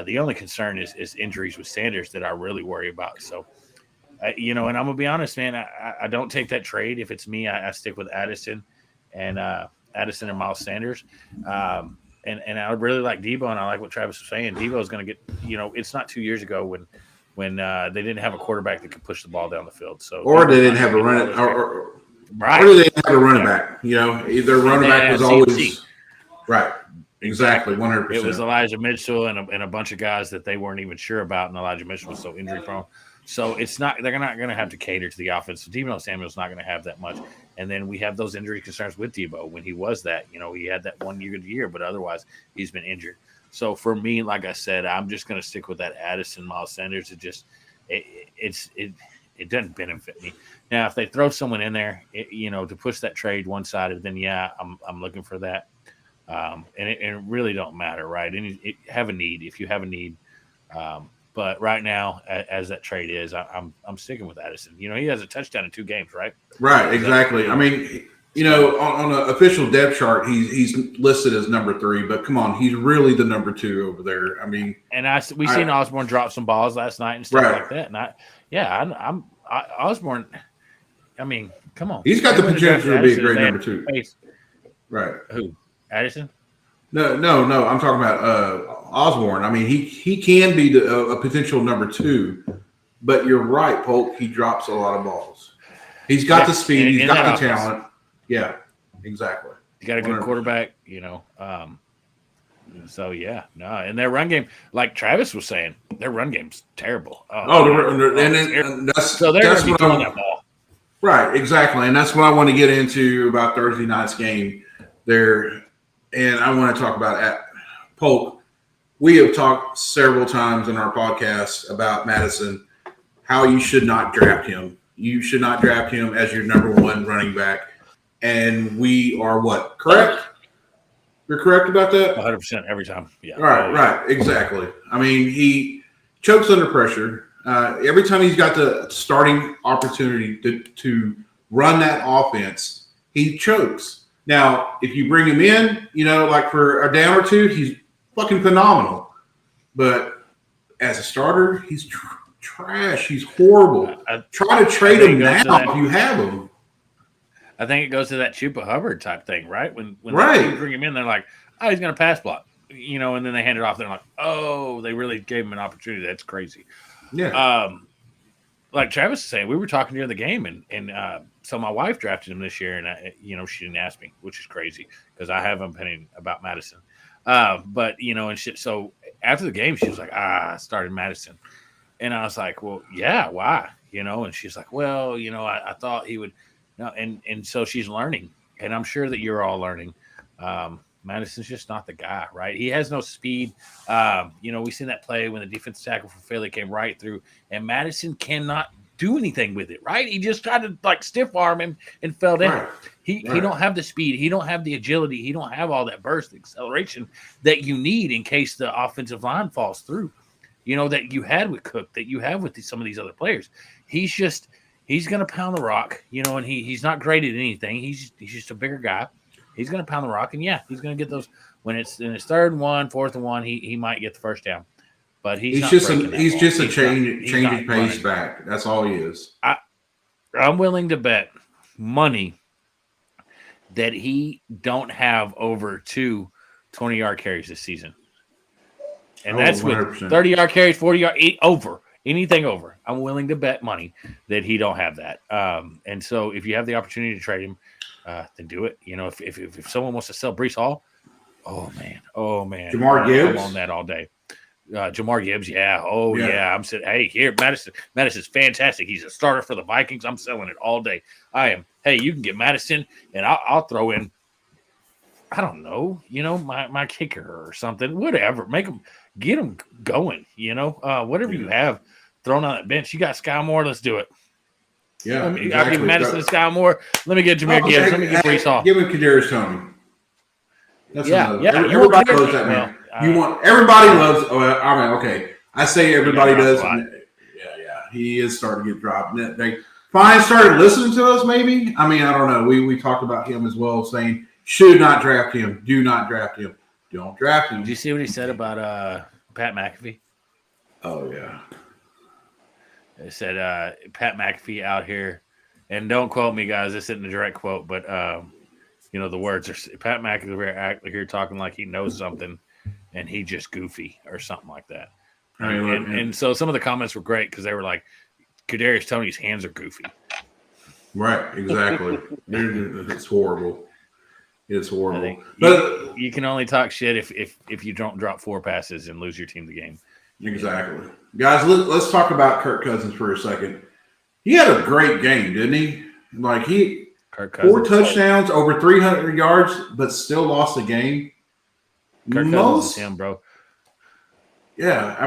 The only concern is injuries with Sanders that I really worry about. So, and I'm going to be honest, man, I don't take that trade. If it's me, I stick with Addison and Miles Sanders. And I really like Debo, and I like what Travis was saying. Debo is going to get, it's not 2 years ago when they didn't have a quarterback that could push the ball down the field. So, or they didn't have a running, or they didn't have a running back. Either running back was always right. Exactly, 100%. It was Elijah Mitchell and a bunch of guys that they weren't even sure about, and Elijah Mitchell was so injury prone. So they're not going to have to cater to the offense. So Debo Samuel's not going to have that much. And then we have those injury concerns with Debo when he was that. He had that 1 year, but otherwise he's been injured. So for me, like I said, I'm just going to stick with that Addison Miles Sanders. It doesn't benefit me. Now, if they throw someone in there, to push that trade one-sided, then yeah, I'm looking for that. And it really don't matter, right? And if you have a need. But right now, as that trade is, I'm sticking with Addison. He has a touchdown in 2 games, right? Right, exactly. I mean, on an official depth chart, he's listed as number 3, but come on, he's really the number 2 over there. I mean, and we seen Osborne drop some balls last night and stuff like that. And I'm Osborne. I mean, come on, he's got the potential to be a great number 2. Right? Who? Addison? No. I'm talking about Osborne. I mean, he can be a potential number 2, but you're right, Polk. He drops a lot of balls. He's got the speed. He's got the talent. Yeah, exactly. You got a good 100%. Quarterback. So yeah, no, and their run game, like Travis was saying, their run game's terrible. And that's what that ball. Right, exactly, and that's what I want to get into about Thursday night's game there. And I want to talk about Polk. We have talked several times in our podcast about Madison, how you should not draft him. You should not draft him as your number 1 running back. And we are what? Correct? You're correct about that? 100% every time. Yeah. Right. Exactly. I mean, he chokes under pressure. Every time he's got the starting opportunity to run that offense, he chokes. Now, if you bring him in, like for a down or 2, he's fucking phenomenal. But as a starter, he's trash. He's horrible. Try to trade him now if you have him. I think it goes to that Chupa Hubbard type thing, right? When they bring him in, they're like, oh, he's going to pass block. And then they hand it off. They're like, oh, they really gave him an opportunity. That's crazy. Yeah. Like Travis is saying, we were talking during the game, and so my wife drafted him this year, and she didn't ask me, which is crazy because I have an opinion about Madison. But and shit. So after the game, she was like, I started Madison, and I was like, well, yeah, why? And she's like, well, I thought he would. No, and so she's learning, and I'm sure that you're all learning. Madison's just not the guy, right? He has no speed. We seen that play when the defensive tackle for Philly came right through, and Madison cannot do anything with it, right? He just tried to like stiff arm him and fell down. Right. He don't have the speed. He don't have the agility. He don't have all that burst acceleration that you need in case the offensive line falls through. That you had with Cook, that you have with some of these other players. He's going to pound the rock, and he's not great at anything. He's just a bigger guy. He's going to pound the rock, and he's going to get those when it's in his 3rd and 1, 4th and 1. He might get the first down, but he's just a change of pace back. That's all he is. I'm willing to bet money that he don't have over 2 20-yard carries this season. And that's 100%. With 30-yard carries, 40-yard, over. Anything over. I'm willing to bet money that he don't have that. And so if you have the opportunity to trade him, then do it. If someone wants to sell Breece Hall, oh, man. Jamar Gibbs? I'm on that all day. Jamar Gibbs, yeah. Oh, yeah. I'm saying, hey, here, Madison's fantastic. He's a starter for the Vikings. I'm selling it all day. I am. Hey, you can get Madison, and I'll throw in, I don't know, my kicker or something, whatever. Get him going, whatever you have thrown on that bench. You got Sky Moore, let's do it. Yeah, I'll give Madison and Sky Moore. Let me get Jahmyr Gibbs. Let me get Breece Hall. Give him Kadarius Toney. That's everybody loves that man. Everybody loves. Okay. I say everybody does. Yeah. He is starting to get dropped. They finally started listening to us. Maybe. I don't know. We talked about him as well, saying should not draft him. Do not draft him. Don't draft him. Did you see what he said about Pat McAfee? Oh yeah. They said Pat McAfee out here, and don't quote me, guys. This isn't a direct quote, but the words are Pat McAfee out here talking like he knows something, and he just goofy or something like that. And so some of the comments were great because they were like, Kadarius Toney's hands are goofy. Right, exactly. It's horrible. It's horrible. But you can only talk shit if you don't drop 4 passes and lose your team the game. Exactly. Guys, let's talk about Kirk Cousins for a second. He had a great game, didn't he? Like 4 touchdowns, over 300 yards, but still lost the game. Kirk Cousins is him, bro. Yeah,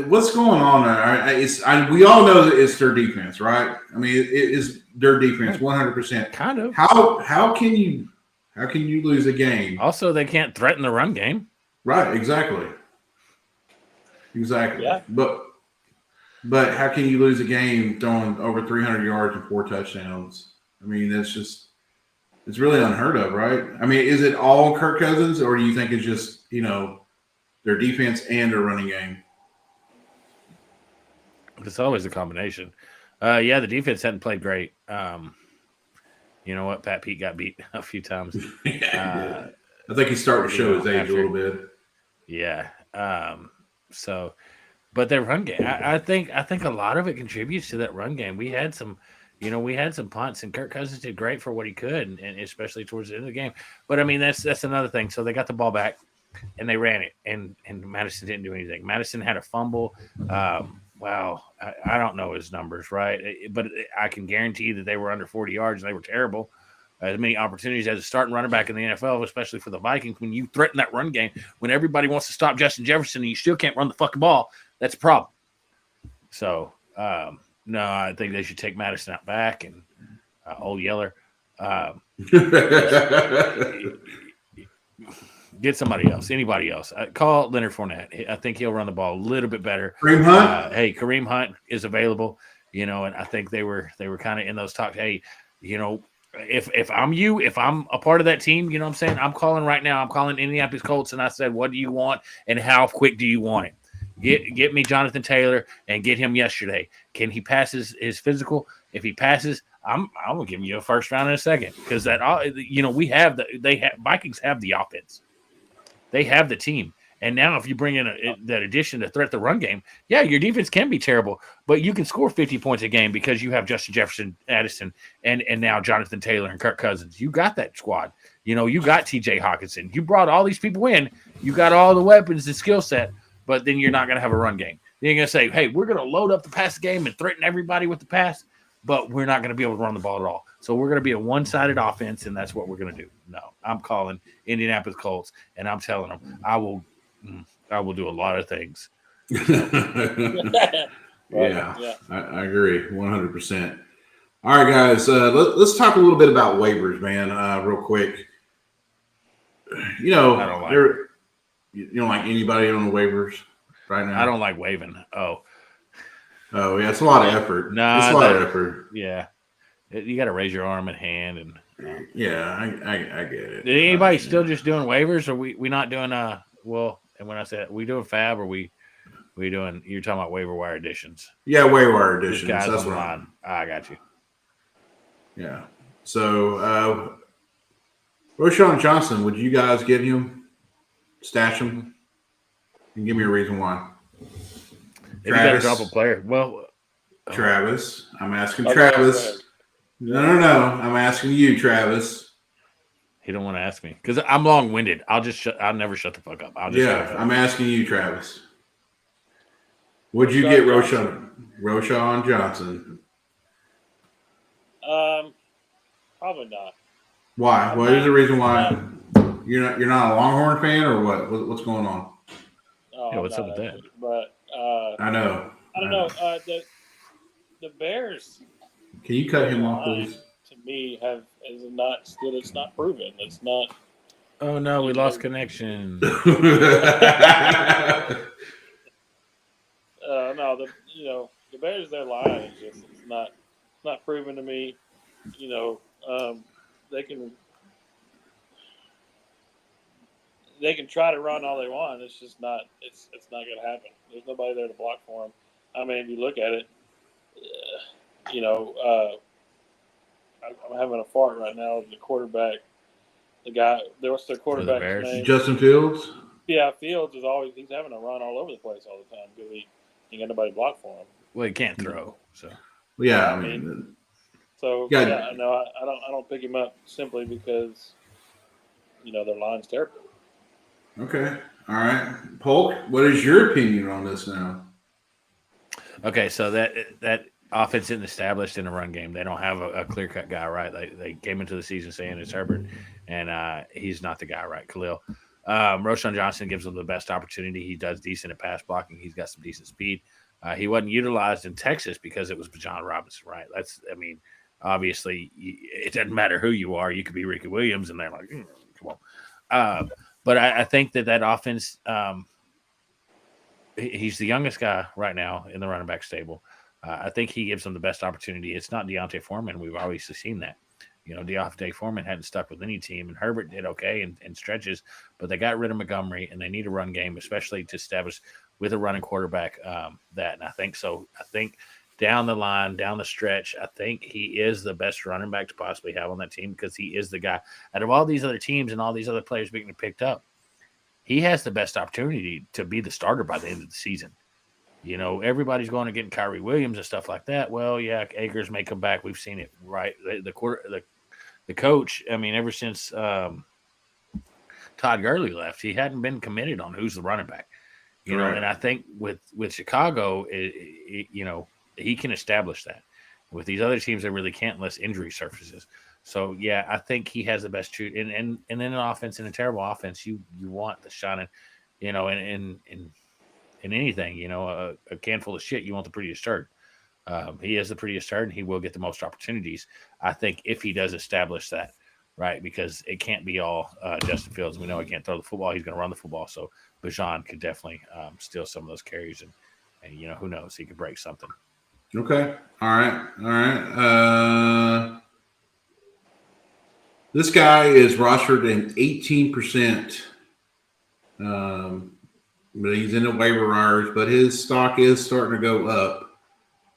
what's going on there? We all know that it's their defense, right? It is their defense, 100%. Kind of. How can you lose a game? Also, they can't threaten the run game. Right, exactly. Yeah. But how can you lose a game throwing over 300 yards and 4 touchdowns? It's really unheard of, right? Is it all Kirk Cousins, or do you think it's just, their defense and their running game? It's always a combination. The defense hadn't played great. You know what? Pat Pete got beat a few times. I think he's starting to show his age a little bit. Yeah. But their run game, I think a lot of it contributes to that run game. We had some punts, and Kirk Cousins did great for what he could, and especially towards the end of the game. But that's another thing. So they got the ball back, and they ran it, and Madison didn't do anything. Madison had a fumble. I don't know his numbers, right? But I can guarantee that they were under 40 yards, and they were terrible. As many opportunities as a starting running back in the NFL, especially for the Vikings. When you threaten that run game, when everybody wants to stop Justin Jefferson and you still can't run the fucking ball, that's a problem. So, no, I think they should take Madison out back and old Yeller. Get somebody else, anybody else. Call Leonard Fournette. I think he'll run the ball a little bit better. Kareem Hunt? Kareem Hunt is available, and I think they were kind of in those talks. Hey, if I'm you, if I'm a part of that team, what I'm saying? I'm calling right now. I'm calling Indianapolis Colts, and I said, what do you want, and how quick do you want it? Get me Jonathan Taylor and get him yesterday. Can he pass his physical? If he passes, I'm gonna give you a first round in a second because Vikings have the offense. They have the team. And now if you bring in that addition to threat the run game, your defense can be terrible, but you can score 50 points a game because you have Justin Jefferson, Addison, and now Jonathan Taylor and Kirk Cousins. You got that squad. You got TJ Hawkinson. You brought all these people in. You got all the weapons and skill set, but then you're not going to have a run game. Then you're going to say, hey, we're going to load up the pass game and threaten everybody with the pass, but we're not going to be able to run the ball at all. So we're going to be a one-sided offense, and that's what we're going to do. No, I'm calling Indianapolis Colts, and I'm telling them I will do a lot of things. But, Yeah. I agree 100%. All right, guys. Let's talk a little bit about waivers, man, real quick. You know, I don't like you don't like anybody on the waivers right now? I don't like waving. Oh, yeah. It's a lot of effort. Nah, it's a lot of effort. Yeah. You got to raise your arm and hand. And Yeah, I get it. Did anybody still just doing waivers? Or we not doing, well, and when I said we doing fab, or we doing, you're talking about waiver wire additions? Yeah, waiver additions. Just guys That's on the right. line. I got you. Yeah. So, Roshan Johnson, would you guys get him? Stash him? And give me a reason why. If you got to drop a player, well, Travis. I'm asking Okay, Travis. No. I'm asking you, Travis. He don't want to ask me because I'm long winded. I'll never shut the fuck up. I'm asking you, Travis. Would you get Roshan Johnson? Probably not. Why? What is the reason why? You're not a Longhorn fan, or what? What's going on? Oh, yeah, what's up with that? But I know. I don't know. The Bears. Can you cut him off, please? To me, it's not proven. It's not. Oh no, we lost connection. No, the Bears, their line is just it's not proven to me. They can try to run all they want. It's just not. It's not going to happen. There's nobody there to block for them. I mean, if you look at it, I'm having a fart right now. The quarterback, the guy, what's their quarterback's name? Justin Fields. Yeah, Fields he's having a run all over the place all the time because he ain't got nobody to block for him. Well, he can't throw, so yeah. I mean, so yeah, no, I don't pick him up simply because their line's terrible. Okay, all right, Polk. What is your opinion on this now? Okay, so that offense isn't established in the run game. They don't have a clear cut guy, right? They came into the season saying it's Herbert, and he's not the guy, right? Khalil. Roshan Johnson gives them the best opportunity. He does decent at pass blocking. He's got some decent speed. He wasn't utilized in Texas because it was Bijan Robinson, right? Obviously, it doesn't matter who you are. You could be Ricky Williams, and they're like, come on. But I think that offense, he's the youngest guy right now in the running back stable. I think he gives them the best opportunity. It's not Deontay Foreman. We've obviously seen that. Deontay Foreman hadn't stuck with any team, and Herbert did okay in stretches, but they got rid of Montgomery, and they need a run game, especially to establish with a running quarterback that. And I think so. I think down the line, down the stretch, I think he is the best running back to possibly have on that team because he is the guy. Out of all these other teams and all these other players being picked up, he has the best opportunity to be the starter by the end of the season. Everybody's going to get Kyrie Williams and stuff like that. Well, yeah, Akers may come back. We've seen it, right? The coach, ever since Todd Gurley left, he hadn't been committed on who's the running back. Right. And I think with Chicago, he can establish that. With these other teams, they really can't unless injury surfaces. So, yeah, I think he has the best shoot. And in an offense, in a terrible offense, you want the shining, in anything, a can full of shit, you want the prettiest turd. He is the prettiest turd, and he will get the most opportunities, I think, if he does establish that, right? Because it can't be all Justin Fields. We know he can't throw the football. He's going to run the football. So Bijan could definitely steal some of those carries, and who knows? He could break something. Okay. All right. This guy is rostered in 18%. But he's in the waiver wires, but his stock is starting to go up.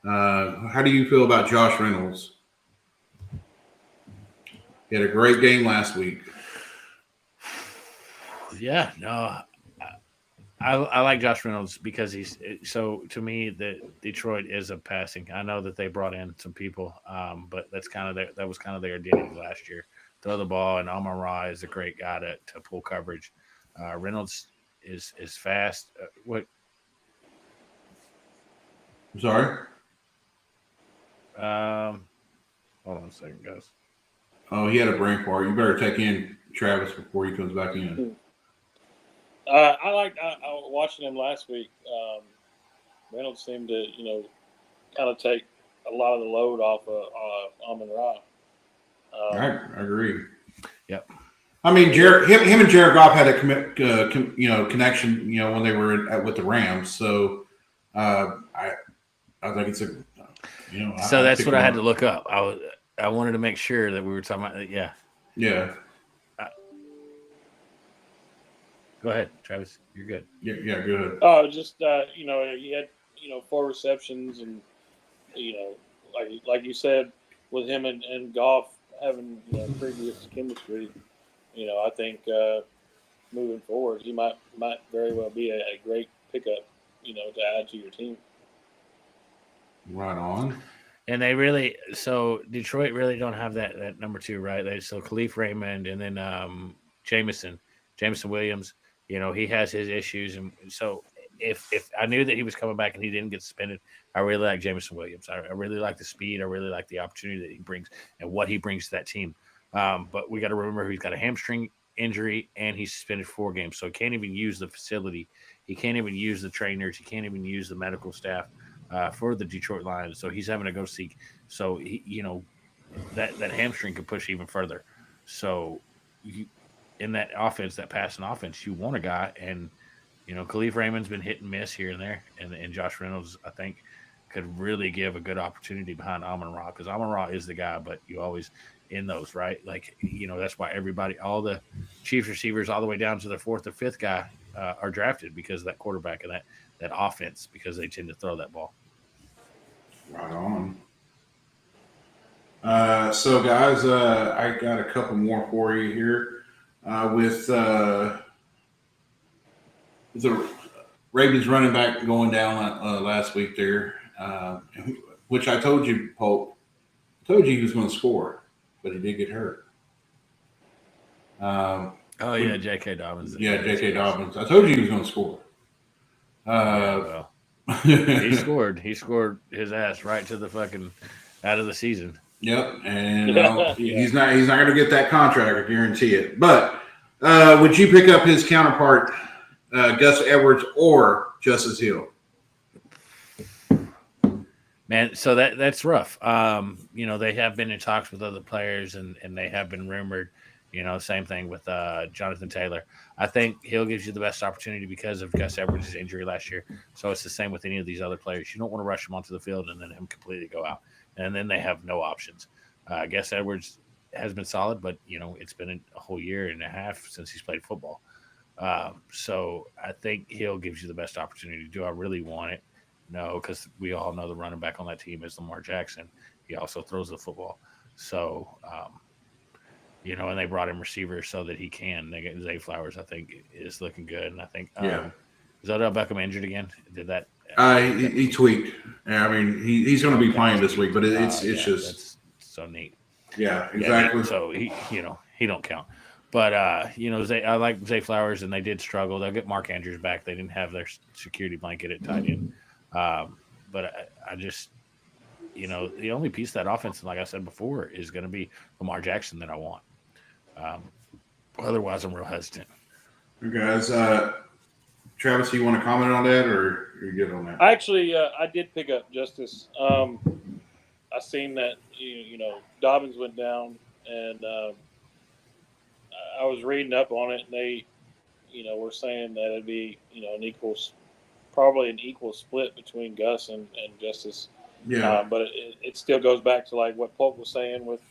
How do you feel about Josh Reynolds? He had a great game last week. Yeah, no, I like Josh Reynolds because to me, the Detroit is a passing. I know that they brought in some people, but that was kind of their identity last year. Throw the ball, and Amon-Ra is a great guy to pull coverage. Reynolds is fast. What? I'm sorry. Hold on a second, guys. Oh, he had a brain fart. You better take in Travis before he comes back in. I watching him last week. Reynolds seemed to kind of take a lot of the load off of Amon-Ra. I agree. Yep. I mean, him and Jared Goff had a connection, when they were with the Rams. So I think it's a, So that's what I had to look up. I wanted to make sure that we were talking about. Yeah. Yeah. Go ahead, Travis. You're good. Yeah, go ahead. Oh, just he had 4 receptions, and like you said, with him and Goff having previous chemistry, I think moving forward he might very well be a great pickup, to add to your team. Right on. And Detroit really don't have that number 2, right? So Khalif Raymond and then Jameson Williams. He has his issues, and so if I knew that he was coming back and he didn't get suspended, I really like Jameson Williams. I really like the speed. I really like the opportunity that he brings and what he brings to that team. But we got to remember he's got a hamstring injury and he's suspended 4 games, so he can't even use the facility. He can't even use the trainers. He can't even use the medical staff for the Detroit Lions. So he's having to go seek. So that hamstring could push even further. So in that offense, that passing offense, you want a guy, and Khalif Raymond's been hit and miss here and there, and Josh Reynolds, I think, could really give a good opportunity behind Amon-Ra, because Amon-Ra is the guy, but you always in those, right? Like, that's why all the Chiefs receivers all the way down to the 4th or 5th guy are drafted, because of that quarterback and that offense, because they tend to throw that ball. Right on. So guys, I got a couple more for you here. With the Ravens running back going down last week there, which I told you, Polk, he was going to score, but he did get hurt. J.K. Dobbins. Yeah, J.K. Dobbins. I told you he was going to score. He scored. He scored his ass right to the fucking out of the season. Yep, and he's not going to get that contract. I guarantee it. But would you pick up his counterpart, Gus Edwards or Justice Hill? Man, so that's rough. They have been in talks with other players, and they have been rumored. Same thing with Jonathan Taylor. I think Hill gives you the best opportunity because of Gus Edwards' injury last year. So it's the same with any of these other players. You don't want to rush him onto the field and then him completely go out. And then they have no options. Gus Edwards has been solid, but, it's been a whole year and a half since he's played football. So I think Hill gives you the best opportunity. Do I really want it? No, because we all know the running back on that team is Lamar Jackson. He also throws the football. So, and they brought him receivers so that he can. They get Zay Flowers, I think, is looking good. And I think, is Odell Beckham injured again? Did that? He tweaked. I mean, he's going to be playing this week, but it's just that's so neat. Yeah, exactly. Yeah, so he don't count. But I like Zay Flowers, and they did struggle. They'll get Mark Andrews back. They didn't have their security blanket at tight end. But I just, the only piece of that offense, like I said before, is going to be Lamar Jackson that I want. Otherwise, I'm real hesitant. You guys, Travis, do you want to comment on that, or are you good on that? Actually, I did pick up Justice. I seen that Dobbins went down, and I was reading up on it, and they, were saying that it'd be probably an equal split between Gus and Justice. Yeah. But it still goes back to like what Polk was saying with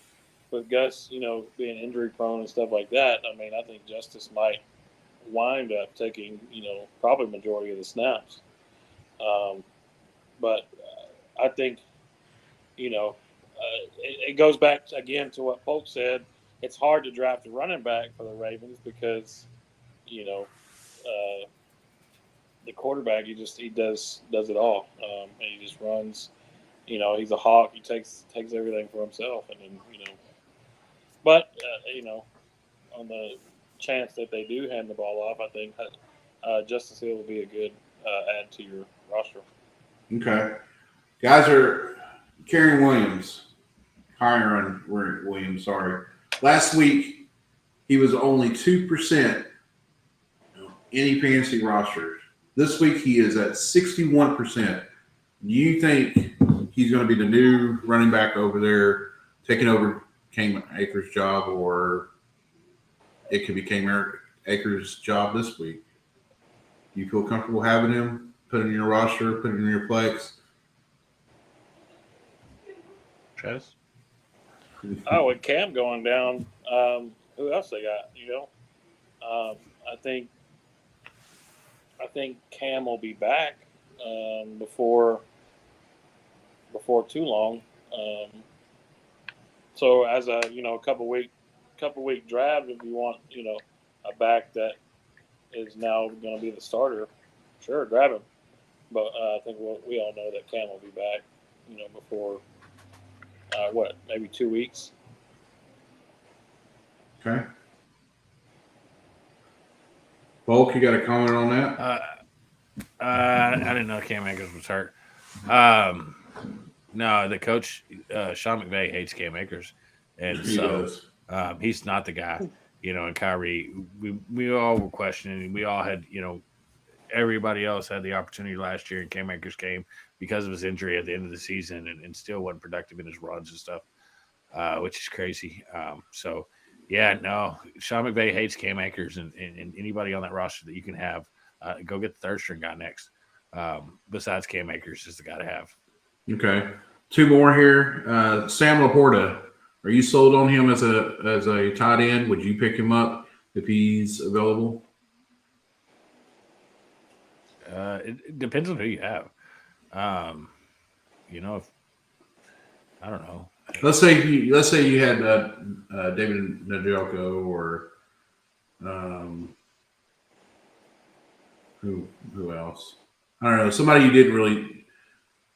Gus, being injury prone and stuff like that. I mean, I think Justice might wind up taking, probably majority of the snaps. But I think, it goes back again to what Polk said. It's hard to draft a running back for the Ravens because, the quarterback, he does it all. And he just runs, he's a hawk. He takes everything for himself. And then, but, on the chance that they do hand the ball off, I think Justice Hill will be a good add to your roster. Okay. Guys are Kyron Williams, sorry. Last week, he was only 2% any fantasy rosters. This week, he is at 61%. Do you think he's going to be the new running back over there, taking over Cam Akers' job, or it could be Cam Akers' job this week. You feel comfortable having him, put him in your roster, put him in your flex? Travis? Oh, with Cam going down, who else they got? I think Cam will be back before too long. So as a couple week draft, if you want a back that is now going to be the starter, sure, grab him. But I think we all know that Cam will be back, before maybe 2 weeks. Okay. Polk, you got a comment on that? I didn't know Cam Akers was hurt. No, the coach, Sean McVay, hates Cam Akers. And He does. he's not the guy. And Kyrie, we all were questioning. We all had, everybody else had the opportunity last year, and Cam Akers came because of his injury at the end of the season and still wasn't productive in his runs and stuff, which is crazy. Yeah, no, Sean McVay hates Cam Akers, and anybody on that roster that you can have, go get the third string guy next. Besides Cam Akers is the guy to have. Okay. 2 more here. Sam Laporta. Are you sold on him as a tight end? Would you pick him up if he's available? It depends on who you have. If I don't know. Let's say you had David Njoku or who else? I don't know. Somebody you didn't really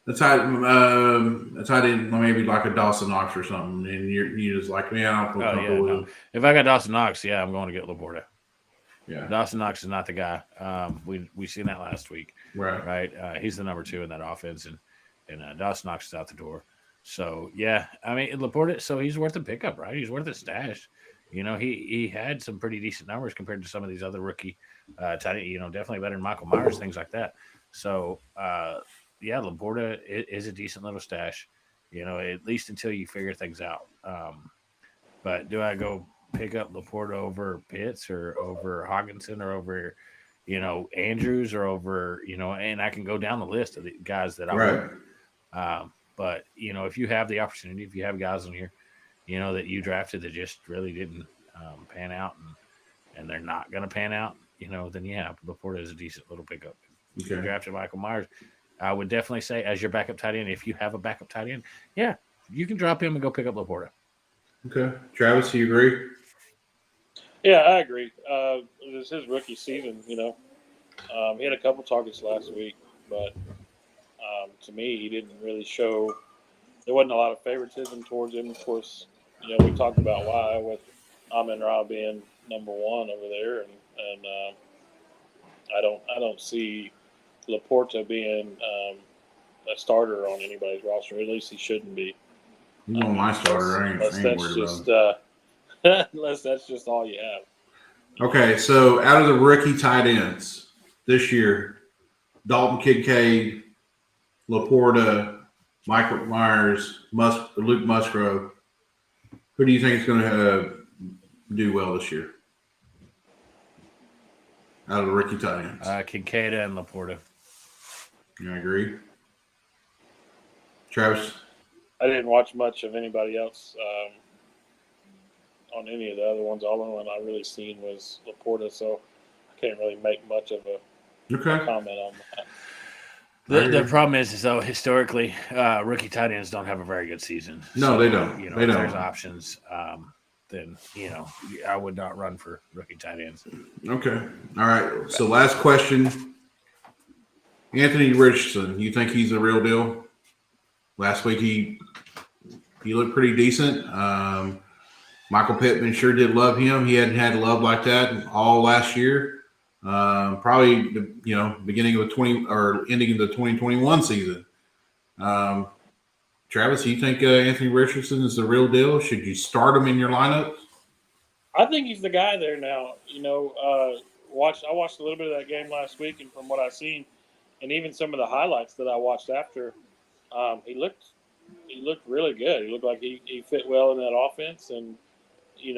a tight end, maybe like a Dawson Knox or something, and you just like, man, I don't feel comfortable with him. If I got Dawson Knox, yeah, I'm going to get Laporta. Yeah, Dawson Knox is not the guy. We seen that last week, right? He's the number 2 in that offense, and Dawson Knox is out the door. So yeah, I mean Laporta. So he's worth a pickup, right? He's worth a stash. He had some pretty decent numbers compared to some of these other rookie tight end. Definitely better than Michael Myers, things like that. So yeah, Laporta is a decent little stash. At least until you figure things out. But do I go pick up Laporta over Pitts or over Hawkinson or over, Andrews or over, and I can go down the list of the guys that I want. But, if you have the opportunity, if you have guys on here, that you drafted that just really didn't pan out and they're not going to pan out, then yeah, Laporta is a decent little pickup. If you drafted Michael Myers, I would definitely say as your backup tight end, if you have a backup tight end, yeah, you can drop him and go pick up Laporta. Okay. Travis, do you agree? Yeah, I agree. This is his rookie season, He had a couple targets last week, but to me, he didn't really show – there wasn't a lot of favoritism towards him. Of course, we talked about why with Amon-Ra being number 1 over there, and I don't see Laporta being a starter on anybody's roster. At least he shouldn't be. He's on my starter. I ain't worried about him. Unless that's just all you have. Okay, so out of the rookie tight ends this year, Dalton Kincaid, Laporta, Michael Myers, Luke Musgrove, who do you think is going to do well this year? Out of the rookie tight ends. Kincaid and Laporta. You agree? Travis? I didn't watch much of anybody else on any of the other ones. All the one I really seen was Laporta, so I can't really make much of a comment on that. The problem is though, historically, rookie tight ends don't have a very good season. No, so, they don't. If they don't. there's options, then I would not run for rookie tight ends. Okay. All right. So last question. Anthony Richardson, you think he's a real deal? Last week he looked pretty decent. Michael Pittman sure did love him. He hadn't had love like that all last year. Probably beginning of ending of the 2021 season. Travis, do you think Anthony Richardson is the real deal? Should you start him in your lineup? I think he's the guy there now. I watched a little bit of that game last week, and from what I've seen, and even some of the highlights that I watched after, he looked really good. He looked like he fit well in that offense, and he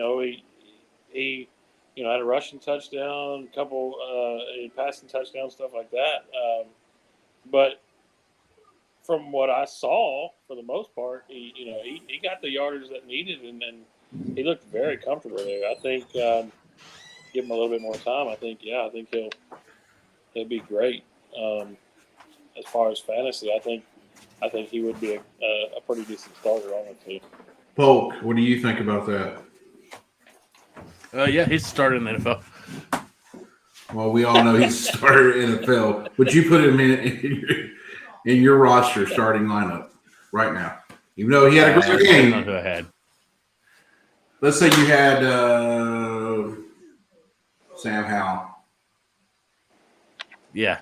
had a rushing touchdown, a couple passing touchdowns, stuff like that. But from what I saw, for the most part, he got the yardage that needed, and then he looked very comfortable there. I think give him a little bit more time. I think he'll be great. As far as fantasy, I think he would be a pretty decent starter on the team. Polk, what do you think about that? Yeah, he's started in the NFL. Well, we all know he's started in NFL. Would you put him in your roster starting lineup right now? Even though he had a great game. Who I had. Let's say you had Sam Howell. Yeah,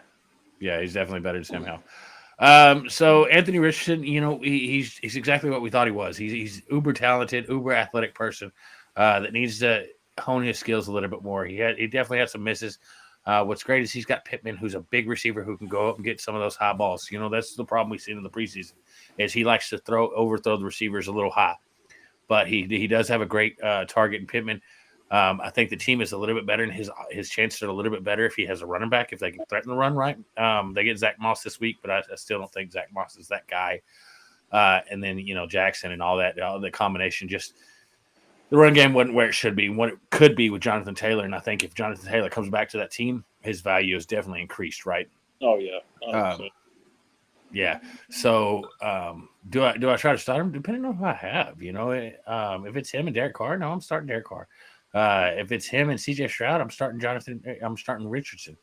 he's definitely better than Sam Howell. So Anthony Richardson, he's exactly what we thought he was. He's uber talented, uber athletic person that needs to hone his skills a little bit more. He definitely had some misses. What's great is he's got Pittman, who's a big receiver who can go up and get some of those high balls. That's the problem we've seen in the preseason is he likes to overthrow the receivers a little high. But he does have a great target in Pittman. I think the team is a little bit better, and his chances are a little bit better if he has a running back, if they can threaten the run right. They get Zach Moss this week, but I still don't think Zach Moss is that guy. And then, Jackson and all that, the combination, just the run game wasn't where it should be, what it could be with Jonathan Taylor. And I think if Jonathan Taylor comes back to that team, his value is definitely increased, right? Oh, yeah. Yeah. So do I try to start him? Depending on who I have, if it's him and Derek Carr, no, I'm starting Derek Carr. If it's him and CJ Stroud, I'm starting Richardson,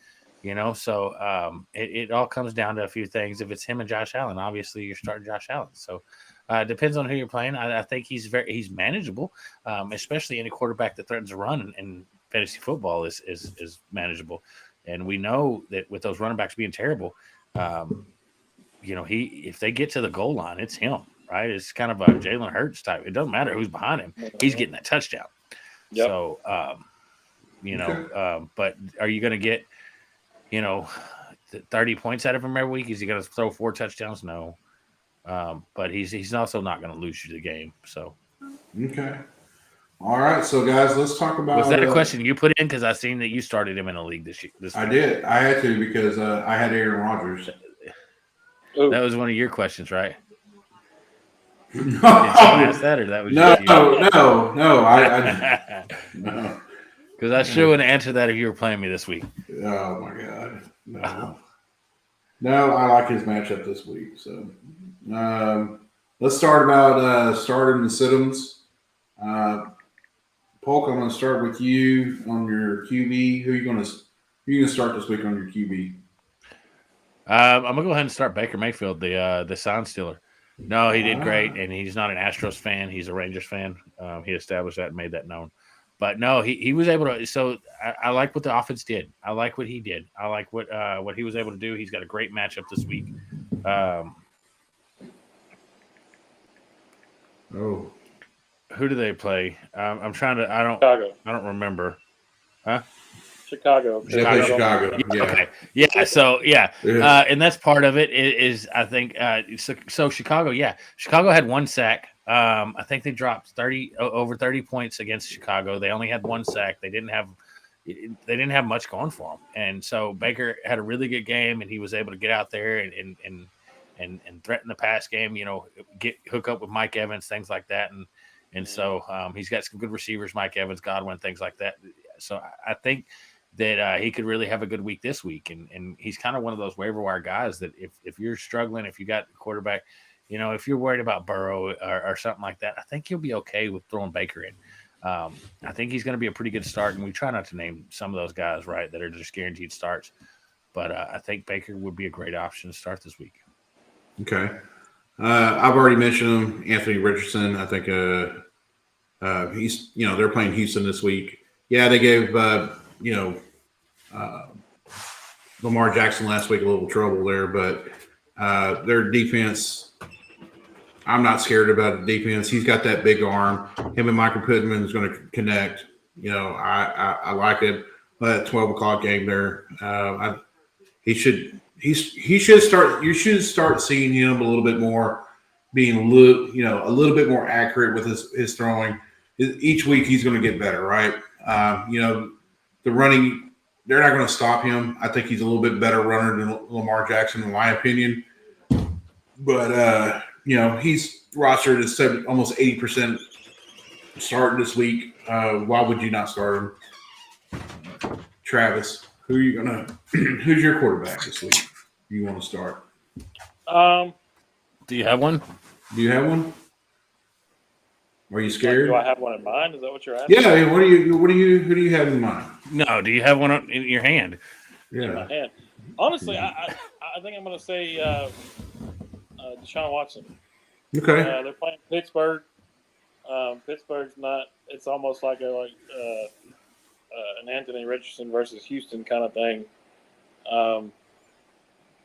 so it all comes down to a few things. If it's him and Josh Allen, obviously you're starting Josh Allen. So it depends on who you're playing. I think he's manageable, especially any quarterback that threatens a run in fantasy football is manageable. And we know that with those running backs being terrible, if they get to the goal line, it's him, right? It's kind of a Jalen Hurts type. It doesn't matter who's behind him. He's getting that touchdown. Yep. So, but are you going to get, 30 points out of him every week? Is he going to throw 4 touchdowns? No. But he's also not going to lose you the game. So. Okay. All right. So, guys, let's talk about. Was that a question you put in? Because I seen that you started him in a league this week. I did. I had to because I had Aaron Rodgers. That was one of your questions, right? No. Did someone ask that, or that was no, just you? no. I no. Because I sure wouldn't answer that if you were playing me this week. Oh my God, no. I like his matchup this week. So let's start about starting and sit-ems. Polk, I'm going to start with you on your QB. Who are you going to start this week on your QB? I'm gonna go ahead and start Baker Mayfield, the sign stealer. No, he did great, and he's not an Astros fan. He's a Rangers fan. He established that and made that known. But no, he was able to. So I like what the offense did. I like what he did. I like what he was able to do. He's got a great matchup this week. Who do they play? I'm trying to. Chicago. I don't remember. Huh? Chicago. They play Chicago. Yeah. Okay. Yeah. So and that's part of it. Is I think so. Chicago. Yeah. Chicago had 1 sack. I think they dropped over 30 points against Chicago. They only had 1 sack. They didn't have much going for them. And so Baker had a really good game, and he was able to get out there and threaten the pass game. Hook up with Mike Evans, things like that. And so he's got some good receivers, Mike Evans, Godwin, things like that. So I think that he could really have a good week this week. And he's kind of one of those waiver wire guys that if you're struggling, if you got a quarterback, if you're worried about Burrow or something like that, I think you'll be okay with throwing Baker in. I think he's going to be a pretty good start. And we try not to name some of those guys, right, that are just guaranteed starts. But I think Baker would be a great option to start this week. Okay. I've already mentioned him, Anthony Richardson. I think he's, they're playing Houston this week. Yeah, they gave, Lamar Jackson last week a little trouble there, but their defense, I'm not scared about the defense. He's got that big arm. Him and Michael Pittman is going to connect. I like it. But 12 o'clock game there, he should he should start. You should start seeing him a little bit more, being a little bit more accurate with his throwing. Each week he's going to get better, right? The running, they're not going to stop him. I think he's a little bit better runner than Lamar Jackson, in my opinion. But he's rostered at almost 80% starting this week. Why would you not start him? Travis, who's your quarterback this week? You want to start? Do you have one? Do you have one? Are you scared? Do I have one in mind? Is that what you're asking? Yeah. Who do you have in mind? No. Do you have one in your hand? Yeah. In my hand. Honestly, I think I'm going to say Deshaun Watson. Okay. They're playing Pittsburgh. Pittsburgh's not. It's almost like an Anthony Richardson versus Houston kind of thing.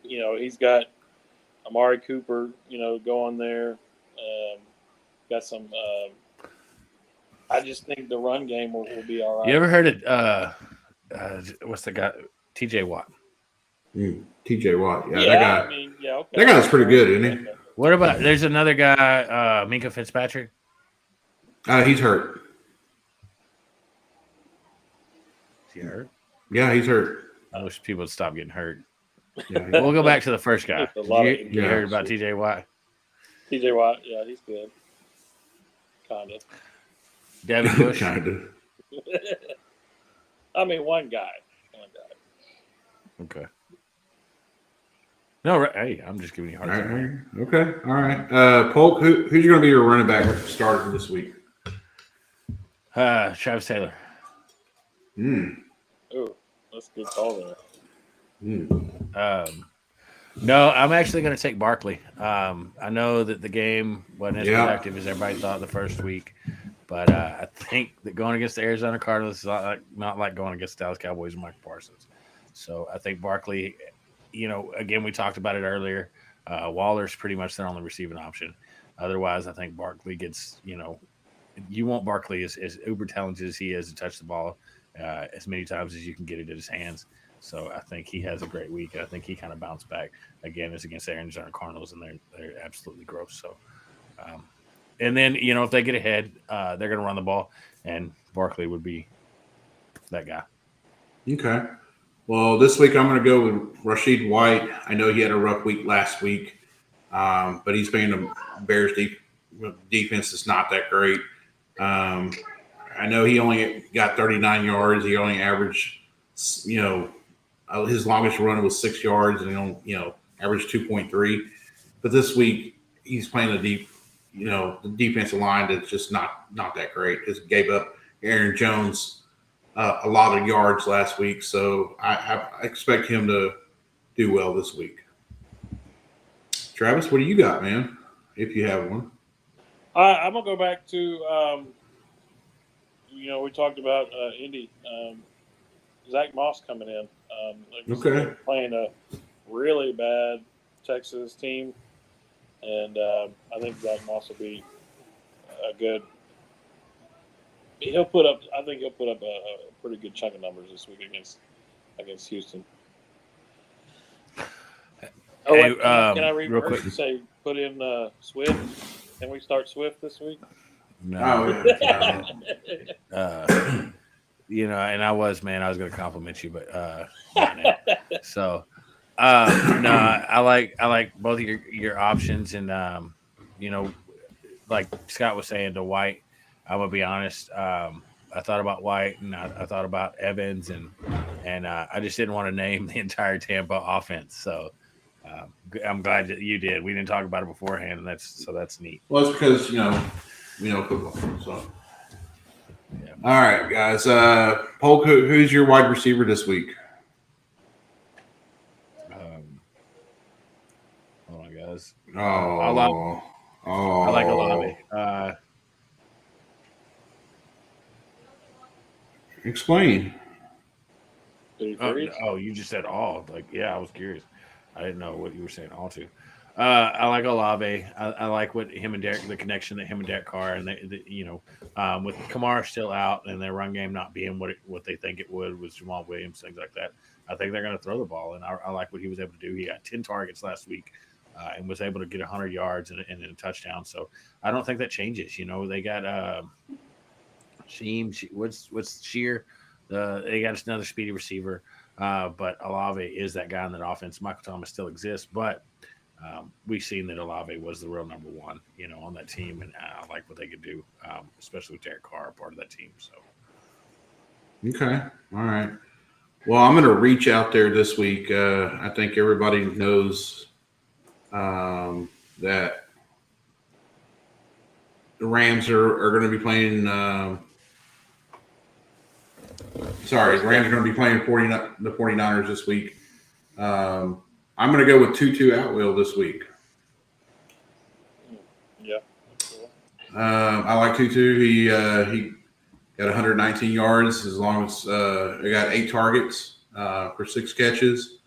He's got Amari Cooper. Going there. Got some. I just think the run game will be all right. You ever heard of what's the guy? TJ Watt. TJ Watt. Yeah, Yeah, that guy. I mean, yeah, okay. That guy's pretty good, isn't he? What about? There's another guy, Minka Fitzpatrick. He's hurt. Is he hurt? Yeah, he's hurt. I wish people would stop getting hurt. Yeah, We'll go back to the first guy. There's a lot of You heard about TJ Watt? TJ Watt, yeah, he's good. Kind of. Devin Bush. kind of. I mean, one guy. Okay. No, hey, I'm just giving you a hard All time. right. Okay. All right. Polk, who's going to be your running back starter this week? Travis Taylor. Ooh, that's a good call there. No, I'm actually going to take Barkley. I know that the game wasn't as productive as everybody thought the first week, but I think that going against the Arizona Cardinals is not like going against the Dallas Cowboys and Michael Parsons. So I think Barkley, again, we talked about it earlier. Waller's pretty much their only receiving option. Otherwise, I think Barkley gets, you want Barkley as uber talented as he is to touch the ball as many times as you can get it in his hands. So I think he has a great week. I think he kind of bounced back. Again, it's against the Arizona Cardinals, and they're absolutely gross. So, and then, if they get ahead, they're going to run the ball, and Barkley would be that guy. Okay. Well, this week I'm going to go with Rashid White. I know he had a rough week last week, but he's playing the Bears defense is not that great. I know he only got 39 yards. He only averaged, his longest run was 6 yards, and he averaged 2.3. But this week he's playing the defensive line that's just not that great. Just gave up Aaron Jones a lot of yards last week, so I expect him to do well this week. Travis, what do you got, man? If you have one, I'm gonna go back to we talked about Indy. Zach Moss coming in. Okay. Playing a really bad Texas team, and I think Zach Moss will be a good. He'll put up a pretty good chunk of numbers this week against Houston. Oh, Hey, can I real quick. say put in Swift? Can we start Swift this week? No. Oh, And I was going to compliment you, but not now. So, no, I like both of your options, and like Scott was saying to White, I'm gonna be honest. I thought about White, and I thought about Evans, and I just didn't want to name the entire Tampa offense. So I'm glad that you did. We didn't talk about it beforehand, and that's neat. well, it's because football. So, Yeah. All right, guys. Polk, who's your wide receiver this week? Hold on, guys. Oh, I like Olave. Explain. You just said all. Like, yeah, I was curious. I didn't know what you were saying all to. I like Olave. I like what him and Derek, the connection that him and Derek Carr, and with Kamara still out and their run game not being what they think it would with Jamal Williams, things like that. I think they're going to throw the ball, and I like what he was able to do. He got 10 targets last week and was able to get 100 yards and a touchdown. So I don't think that changes. They got what's Shear? They got another speedy receiver, but Olave is that guy in that offense. Michael Thomas still exists, but we've seen that Olave was the real number one, on that team, and I like what they could do, especially with Derek Carr, part of that team. So, Okay, all right. Well, I'm going to reach out there this week. I think everybody knows that the Rams are going to be playing. The Rams are going to be playing the 49ers this week. I'm going to go with Tutu Atwell this week. Yeah. Cool. I like Tutu. He got 119 yards as long as he got 8 targets for 6 catches.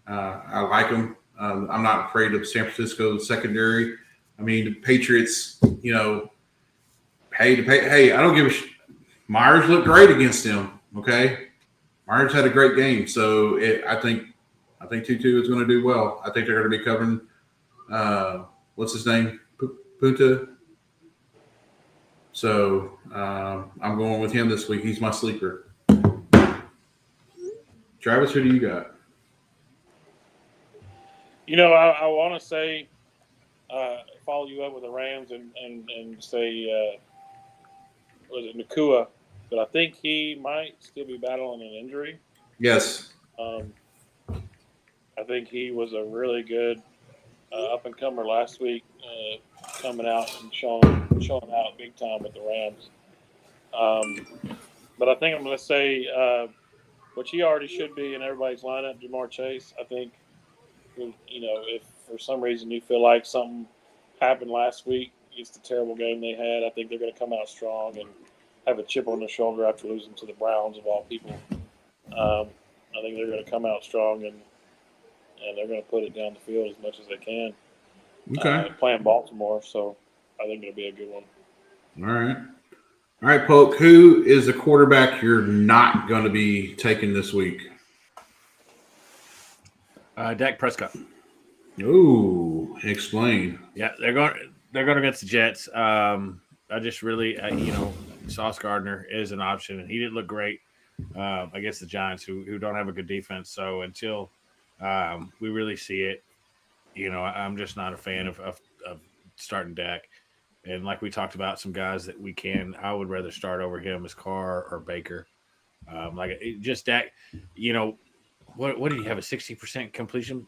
I like him. I'm not afraid of San Francisco's secondary. I mean, the Patriots, hey, I don't give a Myers looked great against them. Okay, Myers had a great game, so I think Tutu is going to do well. I think they're going to be covering. What's his name? Puta. So I'm going with him this week. He's my sleeper. Travis, who do you got? I want to say follow you up with the Rams and say was it Nakua, but I think he might still be battling an injury. Yes. I think he was a really good up and comer last week, coming out and showing out big time with the Rams. But I think I'm going to say which he already should be in everybody's lineup, Jamar Chase. I think if for some reason you feel like something happened last week, it's the terrible game they had. I think they're going to come out strong and have a chip on their shoulder after losing to the Browns of all people. I think they're going to come out strong and they're going to put it down the field as much as they can. Okay. Playing Baltimore, so I think it'll be a good one. All right, Polk. Who is the quarterback you're not going to be taking this week? Dak Prescott. Ooh, explain. Yeah, they're going against the Jets. I just really, Sauce Gardner is an option, and he didn't look great against the Giants, who don't have a good defense. So until we really see it, I'm just not a fan of starting Dak. And like we talked about, some guys that I would rather start over him as Carr or Baker. Just Dak, what did he have, a 60% completion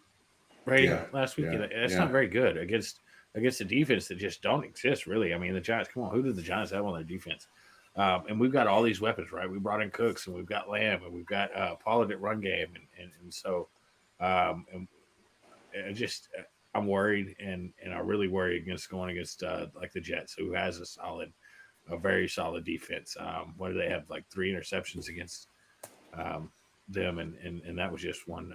rating last week? Yeah, That's not very good against the defense that just don't exist, really. I mean, the Giants, come on, who did the Giants have on their defense? And we've got all these weapons, right? We brought in Cooks, and we've got Lamb, and we've got Pollard at run game. And so I'm worried, and I really worry against going against like the Jets, who has a very solid defense. What do they have, like 3 interceptions against them, and that was just one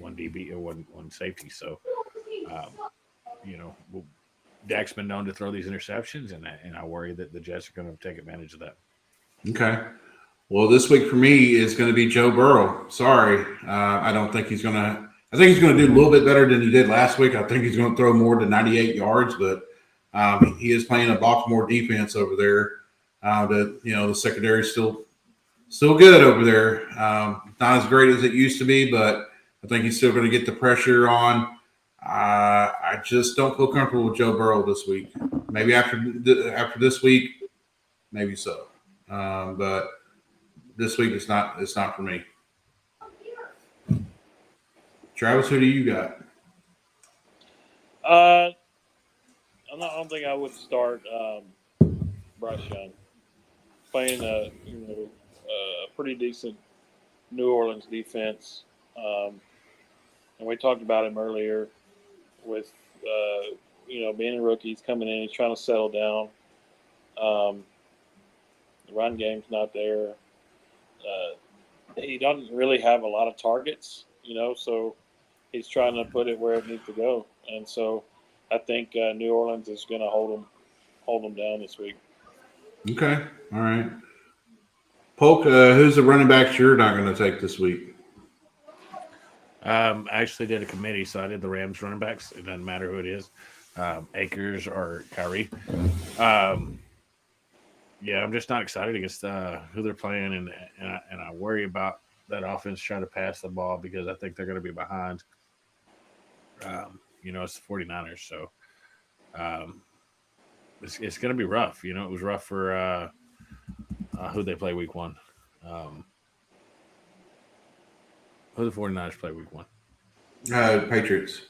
DB or one safety. So, Dak's been known to throw these interceptions, and I worry that the Jets are going to take advantage of that. Okay. Well, this week for me is going to be Joe Burrow. Sorry, I don't think he's going to. I think he's going to do a little bit better than he did last week. I think he's going to throw more than 98 yards, but he is playing a Baltimore defense over there. The secondary is still good over there. Not as great as it used to be, but I think he's still going to get the pressure on. I just don't feel comfortable with Joe Burrow this week. Maybe after this week, maybe so. But this week it's not for me. Travis, who do you got? I don't think I would start Bryce Young. Playing a pretty decent New Orleans defense, and we talked about him earlier with being a rookie. He's coming in, he's trying to settle down. The run game's not there. He doesn't really have a lot of targets, so he's trying to put it where it needs to go. And so I think New Orleans is going to hold them down this week. Okay. All right. Polk, who's the running backs you're not going to take this week? I actually did a committee, so I did the Rams running backs. It doesn't matter who it is, Akers or Kyrie. Yeah, I'm just not excited against who they're playing, and I worry about that offense trying to pass the ball because I think they're going to be behind. It's the 49ers, so it's going to be rough. It was rough for who they play week one. Who the 49ers play week one? Patriots.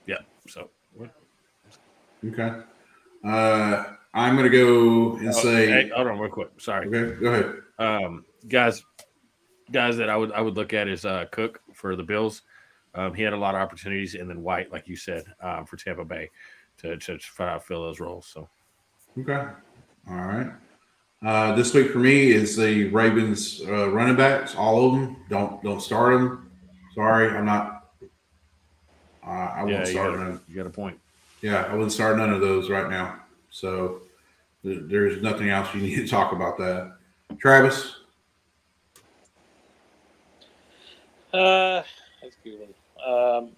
Yeah, so what? Okay. I'm going to go and say. Hey, hold on real quick. Sorry. Okay, go ahead. Guys that I would look at is Cook for the Bills. He had a lot of opportunities, and then White, like you said, for Tampa Bay to fill those roles. So, Okay. All right. This week for me is the Ravens running backs, all of them. Don't start them. Sorry, I'm not. I won't start none. You got a point. Yeah, I wouldn't start none of those right now. So there's nothing else you need to talk about that. Travis. That's a good one.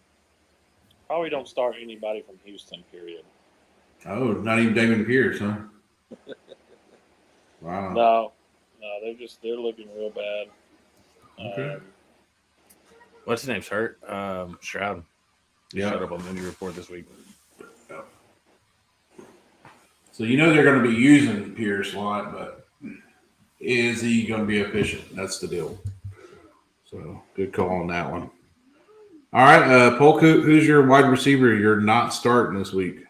Probably don't start anybody from Houston. Period. Oh, not even Damon Pierce, huh? Wow. No, they're looking real bad. Okay. What's his name's hurt? Stroud. Yeah. Showed up on the injury report this week. So they're going to be using Pierce a lot, but is he going to be efficient? That's the deal. So good call on that one. All right, Polk, who's your wide receiver you're not starting this week?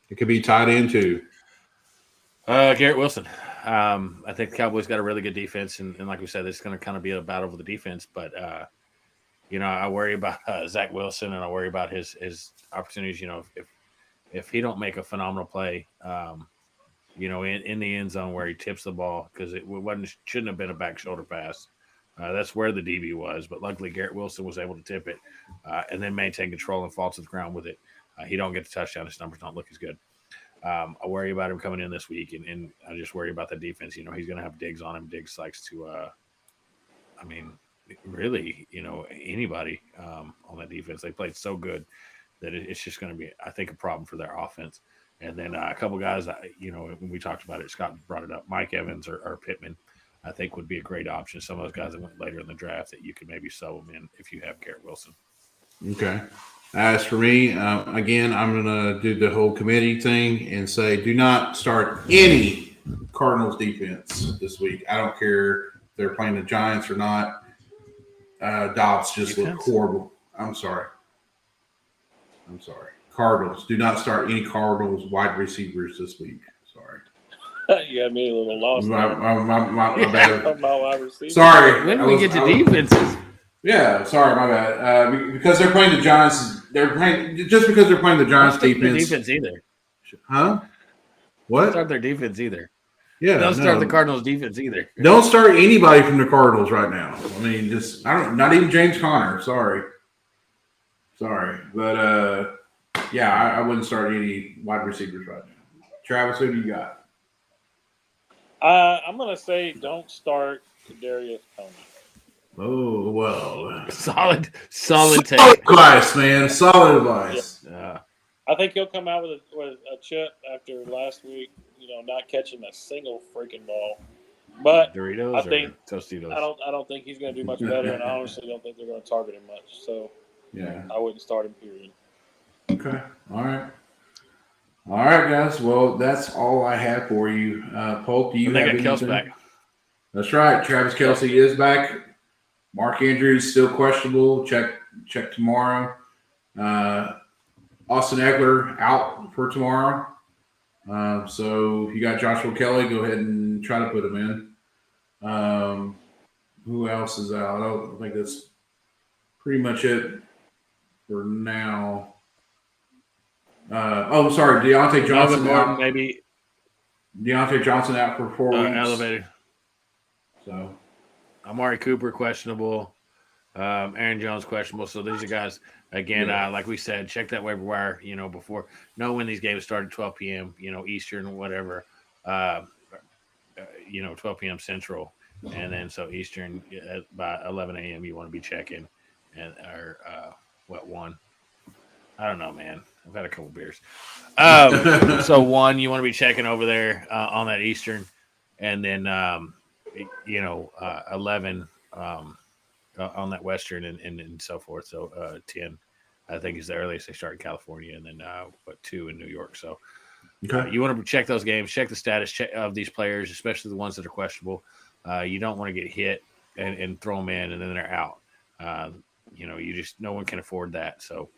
It could be tight end too. Garrett Wilson. I think the Cowboys got a really good defense, and like we said, it's going to kind of be a battle for the defense. But I worry about Zach Wilson, and I worry about his opportunities. If he don't make a phenomenal play, in the end zone where he tips the ball because shouldn't have been a back shoulder pass. That's where the DB was, but luckily Garrett Wilson was able to tip it and then maintain control and fall to the ground with it. He don't get the touchdown. His numbers don't look as good. I worry about him coming in this week, and I just worry about the defense. He's going to have Diggs on him. Diggs likes to, really, anybody on that defense. They played so good that it's just going to be, I think, a problem for their offense. And then a couple guys, when we talked about it, Scott brought it up, Mike Evans or Pittman, I think would be a great option. Some of those guys that went later in the draft that you could maybe sell them in if you have Garrett Wilson. Okay. As for me, again, I'm going to do the whole committee thing and say do not start any Cardinals defense this week. I don't care if they're playing the Giants or not. Dobbs just looked horrible. I'm sorry. Cardinals. Do not start any Cardinals wide receivers this week. Sorry. You got me a little lost. My bad. My Sorry. When we get to defenses. Yeah, sorry, my bad. Because they're playing the Giants. Just because they're playing the Giants defense either. Huh? What? Don't start their defense either. Yeah. Don't start the Cardinals defense either. Don't start anybody from the Cardinals right now. I mean, not even James Conner. Sorry. But I wouldn't start any wide receivers right now. Travis, who do you got? I'm gonna say don't start Kadarius Toney. Oh well. Solid take. Solid advice, man. Solid advice. Yeah. I think he'll come out with a chip after last week. Not catching a single freaking ball. But Doritos I think Tostitos. I don't think he's going to do much better, and I honestly don't think they're going to target him much. So yeah, I wouldn't start him. Period. Okay. All right, guys. Well, that's all I have for you. Polk, do you have anything? Kelsey back. That's right. Travis Kelce is back. Mark Andrews still questionable. Check tomorrow. Austin Eckler out for tomorrow. So if you got Joshua Kelly, go ahead and try to put him in. Who else is out? I think that's pretty much it for now. Sorry, Deontay Johnson out. Maybe Deontay Johnson out for 4 weeks. Elevated. So Amari Cooper questionable. Aaron Jones questionable. So these are guys Again, Yeah. like we said, check that waiver wire. Before know when these games start at 12 p.m. Eastern, whatever. 12 p.m. Central, and then so Eastern by 11 a.m. you want to be checking, and or what one? I don't know, man. I've had a couple beers. So one, you want to be checking over there on that Eastern, and then 11 on that Western, and so forth. So 10, I think, is the earliest they start in California, and then 2 in New York. So Okay. you want to check those games, check the status of these players, especially the ones that are questionable. You don't want to get hit and throw them in, and then they're out. You just no one can afford that. So,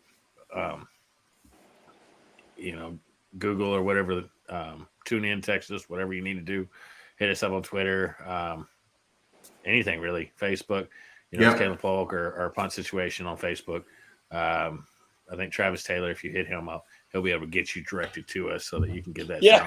um, Google or whatever, tune in, text us, whatever you need to do. Hit us up on Twitter, anything really, Facebook. It's Yep. Caleb Polk or Punt Situation on Facebook. I think Travis Taylor, if you hit him up, he'll be able to get you directed to us so that you can get that. Yeah.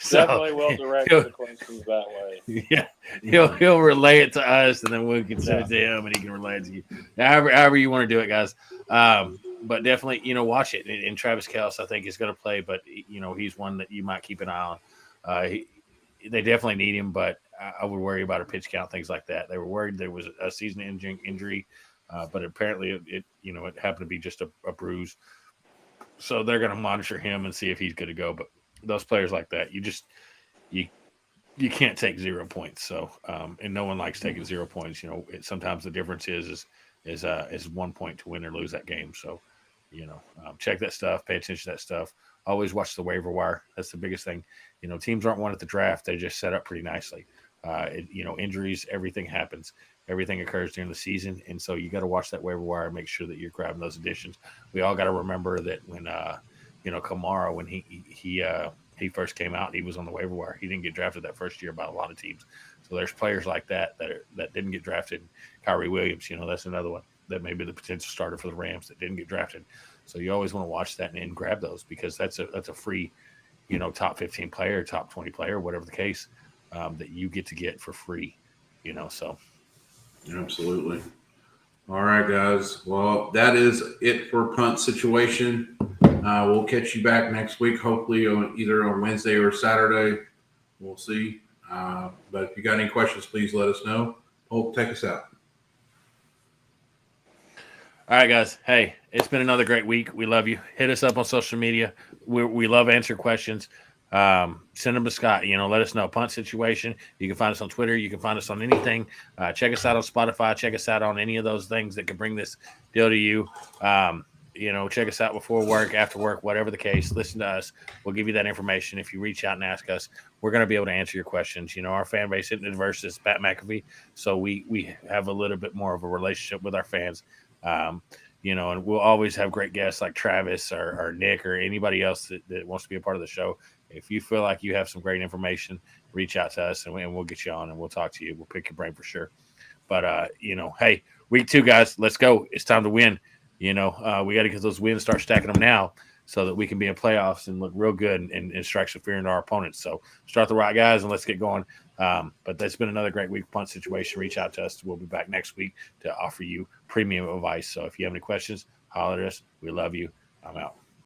Definitely will so direct the questions that way. yeah, he'll relay it to us, and then we can send it to him, and he can relay it to you. However you want to do it, guys. But definitely, watch it. And Travis Kelce, I think, is going to play, but he's one that you might keep an eye on. They definitely need him, but I would worry about a pitch count, things like that. They were worried there was a season-ending injury, but apparently it happened to be just a bruise. So they're going to monitor him and see if he's good to go. But those players like that, you can't take 0 points. So and no one likes taking 0 points. Sometimes the difference is 1 point to win or lose that game. So check that stuff, pay attention to that stuff. Always watch the waiver wire. That's the biggest thing. Teams aren't won at the draft. They just set up pretty nicely. Injuries, everything happens. Everything occurs during the season. And so you got to watch that waiver wire and make sure that you're grabbing those additions. We all got to remember that when, Kamara, when he first came out, he was on the waiver wire. He didn't get drafted that first year by a lot of teams. So there's players like that didn't get drafted. Kyrie Williams, that's another one that may be the potential starter for the Rams that didn't get drafted. So you always want to watch that and grab those because that's a free, top 15 player, top 20 player, whatever the case, that you get for free, so. Absolutely. All right, guys. Well, that is it for Punt Situation. We'll catch you back next week, hopefully either on Wednesday or Saturday. We'll see. But if you got any questions, please let us know. Polk, take us out. All right, guys. Hey, it's been another great week. We love you. Hit us up on social media. We love answering questions. Send them to Scott. Let us know. Punt Situation. You can find us on Twitter. You can find us on anything. Check us out on Spotify. Check us out on any of those things that can bring this deal to you. Check us out before work, after work, whatever the case. Listen to us. We'll give you that information. If you reach out and ask us, we're going to be able to answer your questions. Our fan base isn't as diverse as Pat McAfee, so we have a little bit more of a relationship with our fans. And we'll always have great guests like Travis or Nick or anybody else that wants to be a part of the show. If you feel like you have some great information, reach out to us and we'll get you on and we'll talk to you. We'll pick your brain for sure. But, hey, week 2, guys, let's go. It's time to win. We got to get those wins, start stacking them now so that we can be in playoffs and look real good and strike some fear into our opponents. So start the right guys and let's get going. But that's been another great week Punt Situation. Reach out to us. We'll be back next week to offer you premium advice. So if you have any questions, holler at us. We love you. I'm out.